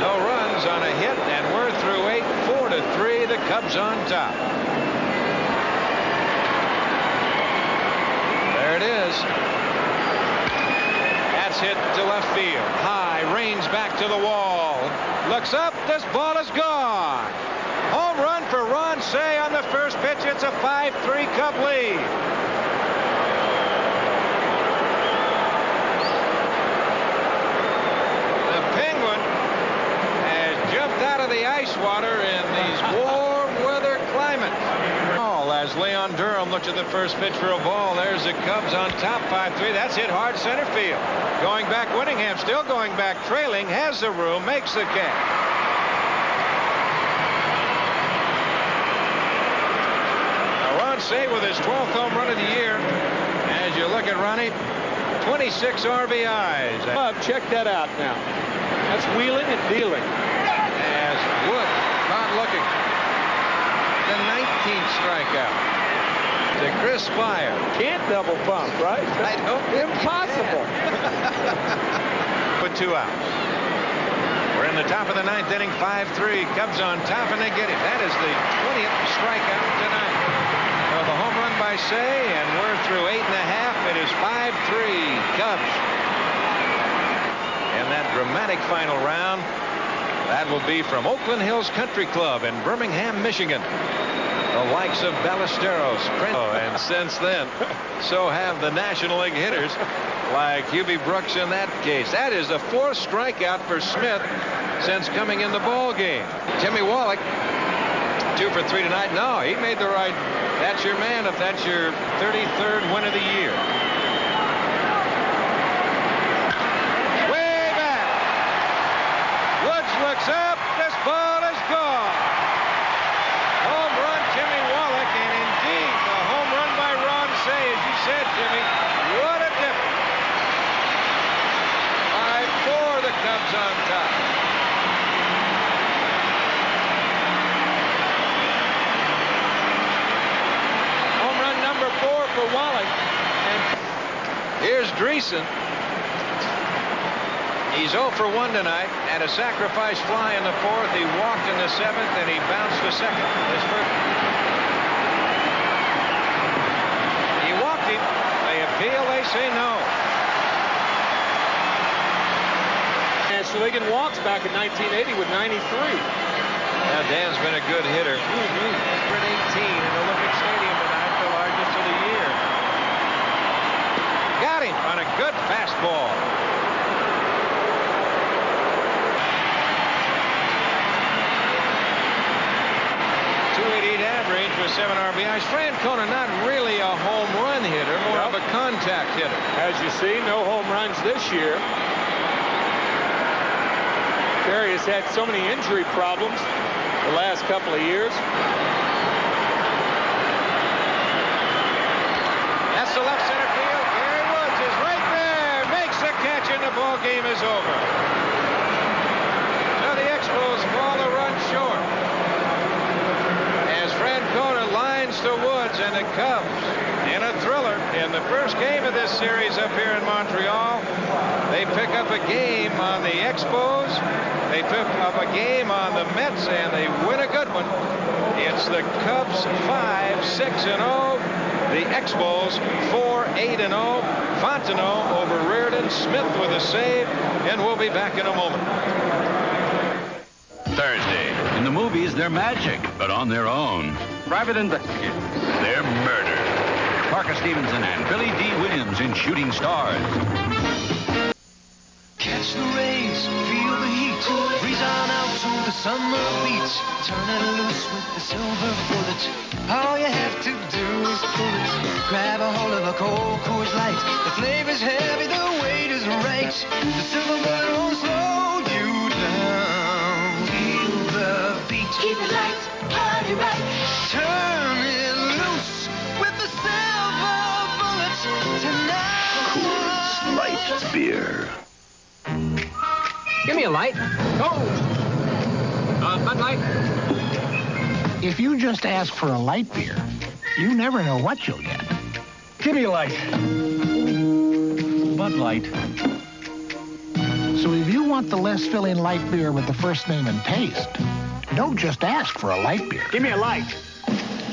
No runs on a hit, and we're through 8, 4-3. The Cubs on top. There it is. That's hit to left field. High, Raines back to the wall. Looks up, this ball is gone. Home run for Ron Say on the first pitch. It's a 5-3 Cub lead. The Penguin has jumped out of the ice water in these warm weather climates. As Leon Durham looks at the first pitch for a ball, there's the Cubs on top 5-3. That's hit hard center field. Going back, Winningham still going back, trailing, has the room, makes the catch. Now Ron Say with his 12th home run of the year. As you look at Ronnie, 26 RBIs. Check that out now. That's wheeling and dealing. As Wood not looking. The 19th strikeout to Chris Spire. Can't double bump, right? I don't think impossible. With 2 outs. We're in the top of the 9th inning, 5-3. Cubs on top, and they get it. That is the 20th strikeout tonight. So the home run by Say, and we're through 8 1/2. It is 5-3 Cubs. And that dramatic final round. That will be from Oakland Hills Country Club in Birmingham, Michigan. The likes of Ballesteros, and since then, so have the National League hitters like Hubie Brooks in that case. That is the 4th strikeout for Smith since coming in the ball game. Timmy Wallach, 2 for 3 tonight. No, he made the right. That's your man if that's your 33rd win of the year. Looks up, this ball is gone. Home run, Jimmy Wallach, and indeed the home run by Ron Say, as you said, Jimmy. What a difference. 5-4, the Cubs on top. Home run number 4 for Wallach. And here's Dreesen. He's 0 for 1 tonight. Had a sacrifice fly in the 4th. He walked in the 7th, and he bounced to second. His first. He walked him. They appeal. They say no. National League in walks back in 1980 with 93. Now Dan's been a good hitter. 118 in Olympic Stadium tonight, the largest of the year. Got him on a good fastball. 288 average with 7 RBIs. Francona not really a home run hitter, more of a contact hitter. As you see, no home runs this year. Terry has had so many injury problems the last couple of years. center field. Gary Woods is right there. Makes the catch, and the ball game is over. So the Expos fall a run short. As Francona lines to Woods, and the Cubs, in a thriller in the first game of this series up here in Montreal, they pick up a game on the Expos. They took up a game on the Mets, and they win a good one. It's the Cubs 5-6-0. The Expos 4-8-0. Fontenot over Reardon. Smith with a save, and we'll be back in a moment. Thursday. In the movies, they're magic, but on their own. Private Investigators. They're murder. Parker Stevenson and Billy D. Williams in Shooting Stars. Catch the rays, feel the heat, breeze on out to the summer beach. Turn it loose with the silver bullet. All you have to do is pull it. Grab a hold of a cold Coors Light. The flavor's heavy, the weight is right. The silver bullet won't slow you down. Feel the beat. Keep it light, party right. Turn it loose with the silver bullet tonight. Coors Light beer. Give me a light. Bud Light. If you just ask for a light beer, you never know what you'll get. Give me a light. Bud Light. So if you want the less filling light beer with the first name and taste, don't just ask for a light beer. Give me a light.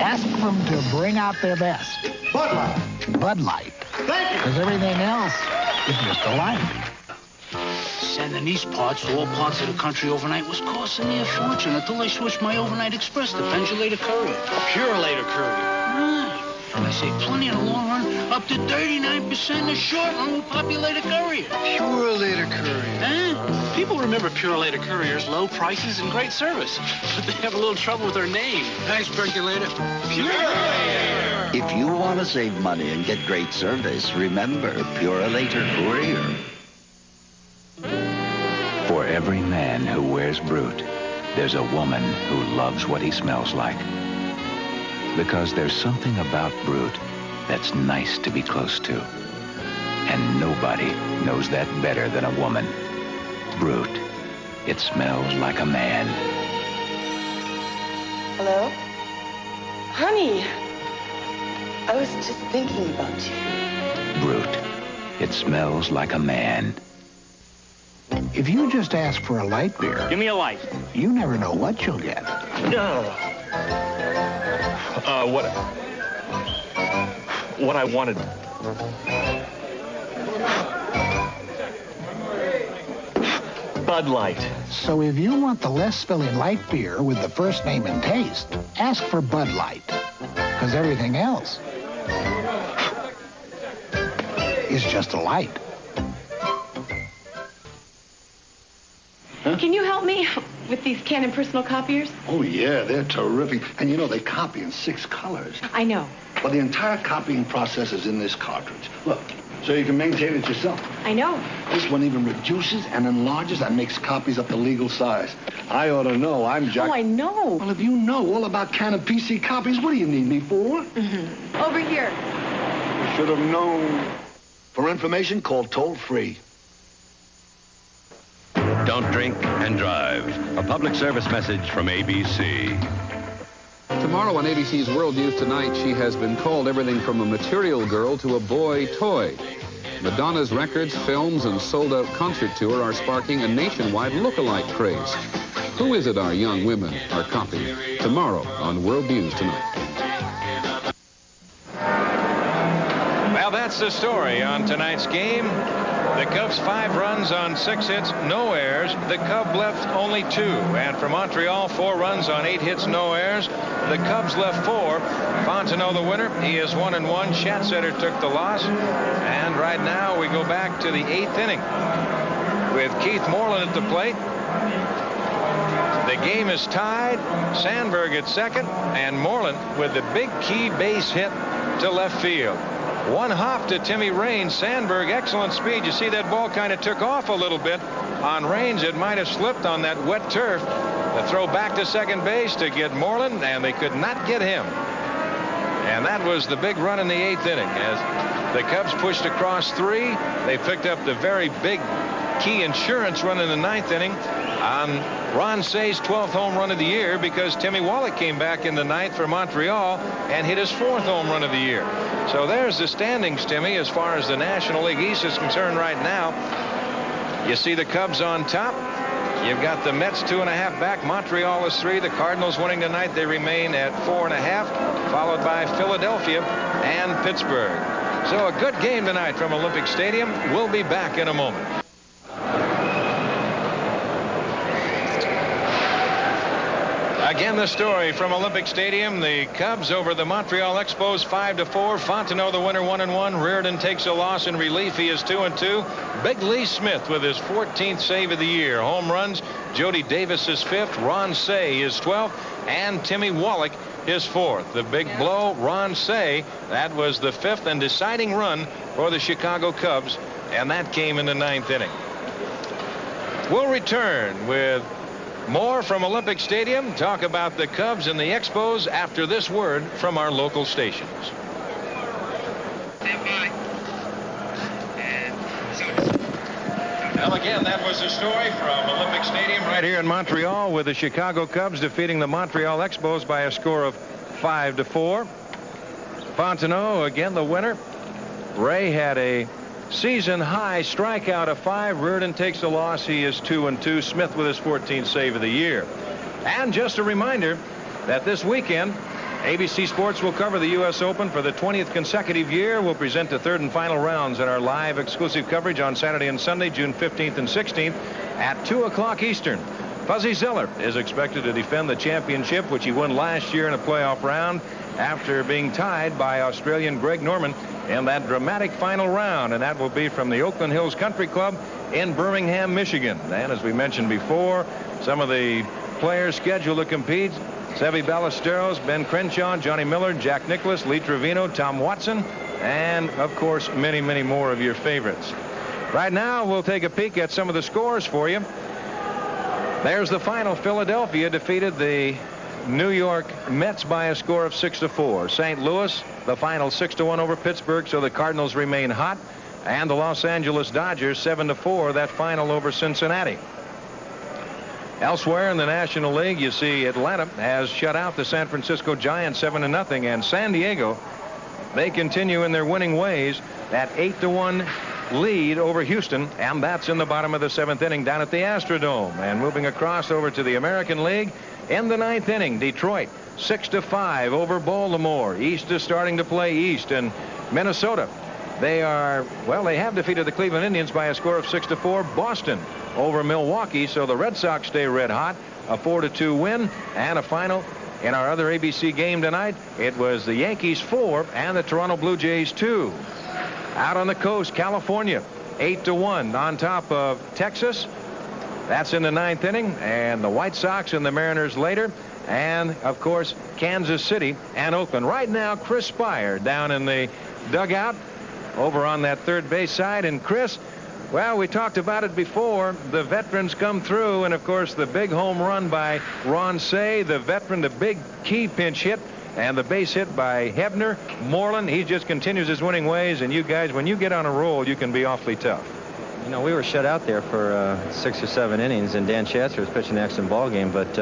Ask them to bring out their best. Bud Light. Bud Light. Thank you. Because everything else is just a light. Sending these parts to all parts of the country overnight was costing me a fortune until I switched my overnight express to Pendulator Courier. Purelator Courier. Right. And I save plenty in the long run, up to 39% in the short run with Populator Courier. Purelator Courier. Huh? People remember Purelator Courier's low prices and great service, but they have a little trouble with their name. Thanks, Percolator. Purelator! If you want to save money and get great service, remember Purelator Courier. For every man who wears Brute, there's a woman who loves what he smells like. Because there's something about Brute that's nice to be close to. And nobody knows that better than a woman. Brute. It smells like a man. Hello? Honey, I was just thinking about you. Brute. It smells like a man. If you just ask for a light beer... Give me a light. You never know what you'll get. What I wanted. Bud Light. So if you want the less filling light beer with the first name and taste, ask for Bud Light. Because everything else is just a light. Huh? Can you help me with these Canon personal copiers? Oh, yeah, they're terrific. And you know, they copy in 6 colors. I know. Well, the entire copying process is in this cartridge. Look, so you can maintain it yourself. I know. This one even reduces and enlarges and makes copies up to legal size. I ought to know. I'm Jack. Oh, I know. Well, if you know all about Canon PC copies, what do you need me for? Over here. You should have known. For information, call toll-free. Don't drink and drive. A public service message from ABC. Tomorrow on ABC's World News Tonight, she has been called everything from a material girl to a boy toy. Madonna's records, films, and sold-out concert tour are sparking a nationwide look-alike craze. Who is it our young women are copying? Tomorrow on World News Tonight. Well, that's the story on tonight's game. The Cubs 5 runs on 6 hits, no errors. The Cub left only 2. And for Montreal, 4 runs on 8 hits, no errors. The Cubs left 4. Fontenot the winner. He is 1-1. Schatzeder took the loss. And right now we go back to the 8th inning with Keith Moreland at the plate. The game is tied. Sandberg at second, and Moreland with the big key base hit to left field. 1 hop to Timmy Raines. Sandberg, excellent speed. You see that ball kind of took off a little bit. On Raines, it might have slipped on that wet turf. The throw back to second base to get Moreland, and they could not get him. And that was the big run in the 8th inning as The Cubs pushed across 3. They picked up the very big key insurance run in the 9th inning on Ron Say's 12th home run of the year, because Timmy Wallach came back in the 9th for Montreal and hit his 4th home run of the year. So there's the standings, Timmy, as far as the National League East is concerned right now. You see the Cubs on top. You've got the Mets 2.5 back. Montreal is 3. The Cardinals winning tonight. They remain at 4.5, followed by Philadelphia and Pittsburgh. So a good game tonight from Olympic Stadium. We'll be back in a moment. Again, the story from Olympic Stadium. The Cubs over the Montreal Expos 5-4. Fontenot the winner 1-1. Reardon takes a loss in relief. He is 2-2. Big Lee Smith with his 14th save of the year. Home runs. Jody Davis is 5th. Ron Say is 12th. And Timmy Wallach his 4th. The big blow, Ron Say, that was the 5th and deciding run for the Chicago Cubs. And that came in the 9th inning. We'll return with more from Olympic Stadium, talk about the Cubs and the Expos after this word from our local stations. Well, again, that was the story from Olympic Stadium right here in Montreal, with the Chicago Cubs defeating the Montreal Expos by a score of 5-4. Fontenot, again, the winner. Ray had a season-high strikeout of 5. Reardon takes a loss. He is 2-2. Smith with his 14th save of the year. And just a reminder that this weekend, ABC Sports will cover the U.S. Open for the 20th consecutive year. We'll present the 3rd and final rounds in our live exclusive coverage on Saturday and Sunday, June 15th and 16th at 2 o'clock Eastern. Fuzzy Zeller is expected to defend the championship, which he won last year in a playoff round after being tied by Australian Greg Norman in that dramatic final round, and that will be from the Oakland Hills Country Club in Birmingham, Michigan. And as we mentioned before, some of the players scheduled to compete: Seve Ballesteros, Ben Crenshaw, Johnny Miller, Jack Nicklaus, Lee Trevino, Tom Watson, and of course many, many more of your favorites. Right now we'll take a peek at some of the scores for you. There's the final. Philadelphia defeated the New York Mets by a score of 6-4. St. Louis, the final 6-1 over Pittsburgh, so the Cardinals remain hot. And the Los Angeles Dodgers 7-4, that final over Cincinnati. Elsewhere in the National League, you see Atlanta has shut out the San Francisco Giants 7-0, and San Diego, they continue in their winning ways. That 8-1 lead over Houston, and that's in the bottom of the 7th inning down at the Astrodome. And moving across over to the American League, in the 9th inning, Detroit 6-5 over Baltimore. East is starting to play East, and Minnesota, they have defeated the Cleveland Indians by a score of 6-4. Boston over Milwaukee, so the Red Sox stay red hot. A 4-2 win, and a final in our other ABC game tonight. It was the Yankees 4 and the Toronto Blue Jays 2. Out on the coast, California 8-1 on top of Texas. That's in the 9th inning, and the White Sox and the Mariners later, and of course Kansas City and Oakland. Right now, Chris Spire down in the dugout over on that third base side. And Chris, well, we talked about it before. The veterans come through, and of course the big home run by Ron Say, the veteran, the big key pinch hit, and the base hit by Hebner. Moreland, he just continues his winning ways, and you guys, when you get on a roll, you can be awfully tough. You know, we were shut out there for 6 or 7 innings, and Dan Schatzer was pitching an excellent ball game. But,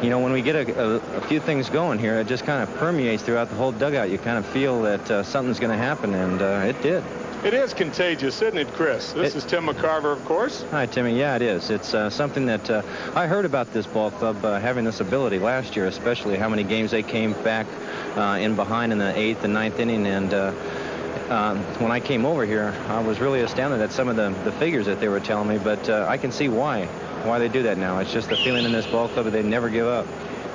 you know, when we get a few things going here, it just kind of permeates throughout the whole dugout. You kind of feel that something's going to happen, and it did. It is contagious, isn't it, Chris? This is Tim McCarver, of course. Hi, Timmy. Yeah, it is. It's something that I heard about this ball club having this ability last year, especially how many games they came back in behind in the 8th and 9th inning. And when I came over here, I was really astounded at some of the figures that they were telling me. But I can see why they do that now. It's just the feeling in this ball club that they never give up.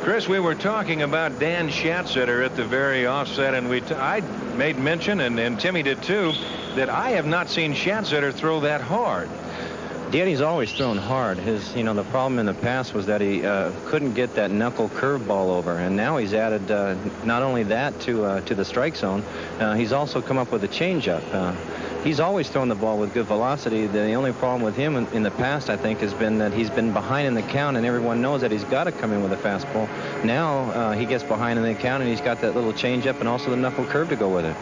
Chris, we were talking about Dan Schatzer at the very offset, and I made mention, and Timmy did too, that I have not seen Schatzer throw that hard. Danny's always thrown hard. The problem in the past was that he couldn't get that knuckle curveball over, and now he's added not only that to the strike zone, he's also come up with a changeup. He's always thrown the ball with good velocity. The only problem with him in the past, I think, has been that he's been behind in the count, and everyone knows that he's got to come in with a fastball. Now he gets behind in the count, and he's got that little changeup and also the knuckle curve to go with it.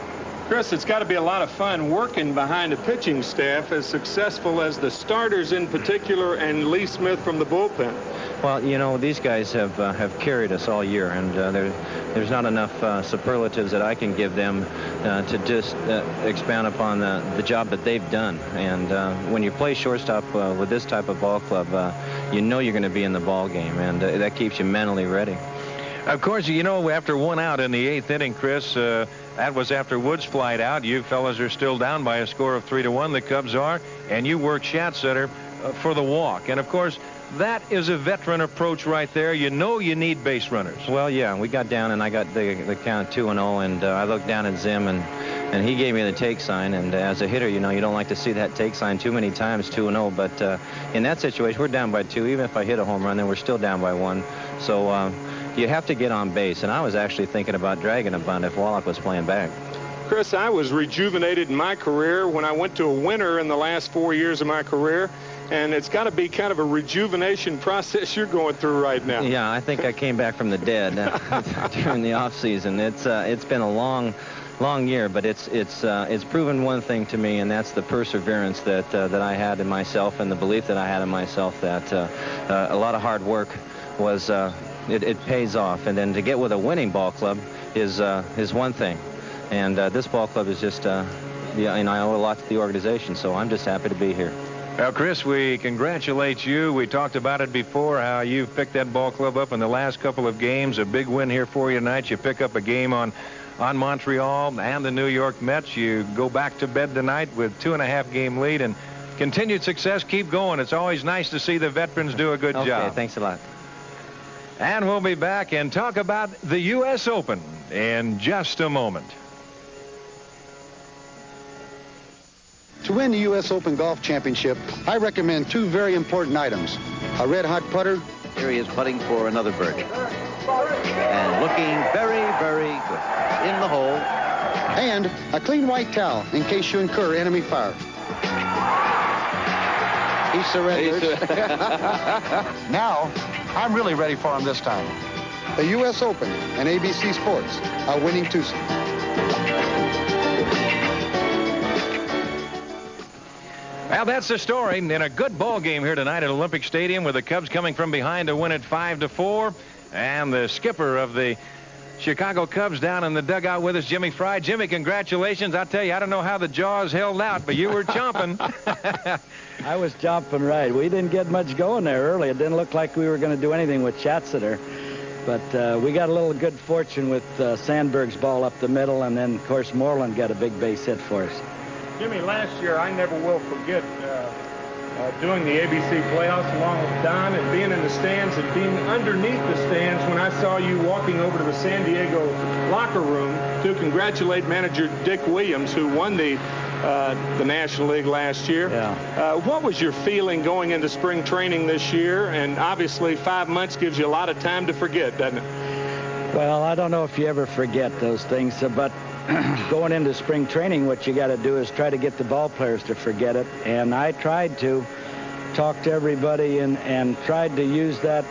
Chris, it's got to be a lot of fun working behind a pitching staff as successful as the starters in particular and Lee Smith from the bullpen. Well, you know, these guys have carried us all year, and there's not enough superlatives that I can give them to just expound upon the job that they've done. And when you play shortstop with this type of ball club, you know you're going to be in the ball game, and that keeps you mentally ready. Of course, you know, after 1 out in the 8th inning, Chris, that was after Woods flied out. You fellas are still down by a score of 3-1. The Cubs are, and you work Schatzeder for the walk. And of course, that is a veteran approach right there. You know you need base runners. Well, yeah, we got down, and I got the count 2-0, and I looked down at Zim, and he gave me the take sign. And as a hitter, you know, you don't like to see that take sign too many times, 2-0. But in that situation, we're down by 2. Even if I hit a home run, then we're still down by 1. So you have to get on base. And I was actually thinking about dragging a bunt if Wallach was playing back. Chris, I was rejuvenated in my career when I went to a winner in the last 4 years of my career. And it's got to be kind of a rejuvenation process you're going through right now. Yeah, I think I came back from the dead during the off season. It's been a long year, but it's proven one thing to me, and that's the perseverance that I had in myself, and the belief that I had in myself that a lot of hard work was it pays off. And then to get with a winning ball club is one thing, and this ball club is just yeah, and I owe a lot to the organization, so I'm just happy to be here. Well, Chris, we congratulate you. We talked about it before, how you've picked that ball club up in the last couple of games. A big win here for you tonight. You pick up a game on Montreal and the New York Mets. You go back to bed tonight with 2.5-game lead, and continued success. Keep going. It's always nice to see the veterans do a good job. Okay, thanks a lot. And we'll be back and talk about the U.S. Open in just a moment. To win the U.S. Open Golf Championship, I recommend 2 very important items. A red-hot putter. Here he is putting for another birdie. And looking very, very good. In the hole. And a clean white towel in case you incur enemy fire. He surrenders. Now, I'm really ready for him this time. The U.S. Open and ABC Sports, a winning twosome. Well, that's the story. In a good ball game here tonight at Olympic Stadium, with the Cubs coming from behind to win it 5-4. And the skipper of the Chicago Cubs down in the dugout with us, Jimmy Fry. Jimmy, congratulations. I tell you, I don't know how the Jaws held out, but you were chomping. I was chomping right. We didn't get much going there early. It didn't look like we were going to do anything with Schatzeder. But we got a little good fortune with Sandberg's ball up the middle, and then, of course, Moreland got a big base hit for us. Jimmy, last year, I never will forget doing the ABC playoffs along with Don and being in the stands and being underneath the stands when I saw you walking over to the San Diego locker room to congratulate manager Dick Williams, who won the National League last year. Yeah. What was your feeling going into spring training this year? And obviously 5 months gives you a lot of time to forget, doesn't it? Well, I don't know if you ever forget those things, but going into spring training, what you got to do is try to get the ball players to forget it. And I tried to talk to everybody and tried to use that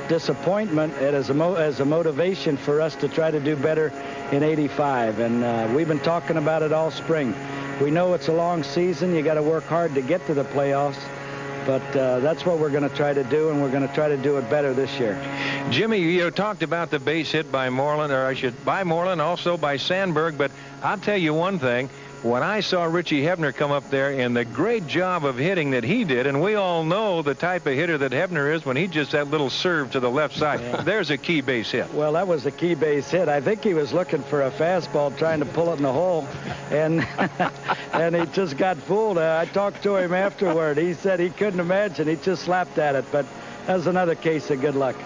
disappointment as a motivation for us to try to do better in '85. And we've been talking about it all spring. We know it's a long season. You got to work hard to get to the playoffs. But that's what we're going to try to do, and we're going to try to do it better this year. Jimmy, you talked about the base hit by Moreland, by Moreland, also by Sandberg. But I'll tell you one thing. When I saw Richie Hebner come up there and the great job of hitting that he did, and we all know the type of hitter that Hebner is when he just that little serve to the left side. Yeah. There's a key base hit. Well, that was a key base hit. I think he was looking for a fastball, trying to pull it in the hole, and and he just got fooled. I talked to him afterward. He said he couldn't imagine. He just slapped at it. But that's another case of good luck.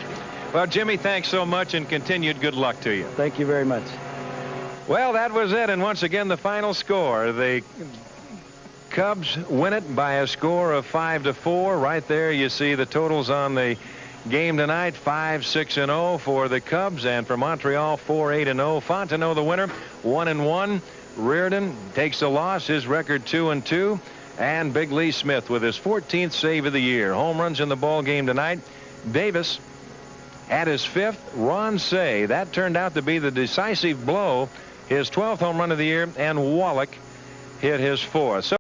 Well, Jimmy, thanks so much, and continued good luck to you. Thank you very much. Well, that was it, and once again, the final score. The Cubs win it by a score of 5-4. Right there, you see the totals on the game tonight: 5-6-0 for the Cubs, and for Montreal, 4-8-0. Fontenot, the winner, 1-1. Reardon takes the loss, his record 2-2, and Big Lee Smith with his 14th save of the year. Home runs in the ball game tonight. Davis had his 5th. Ron Say, that turned out to be the decisive blow his 12th home run of the year, and Wallach hit his 4th. So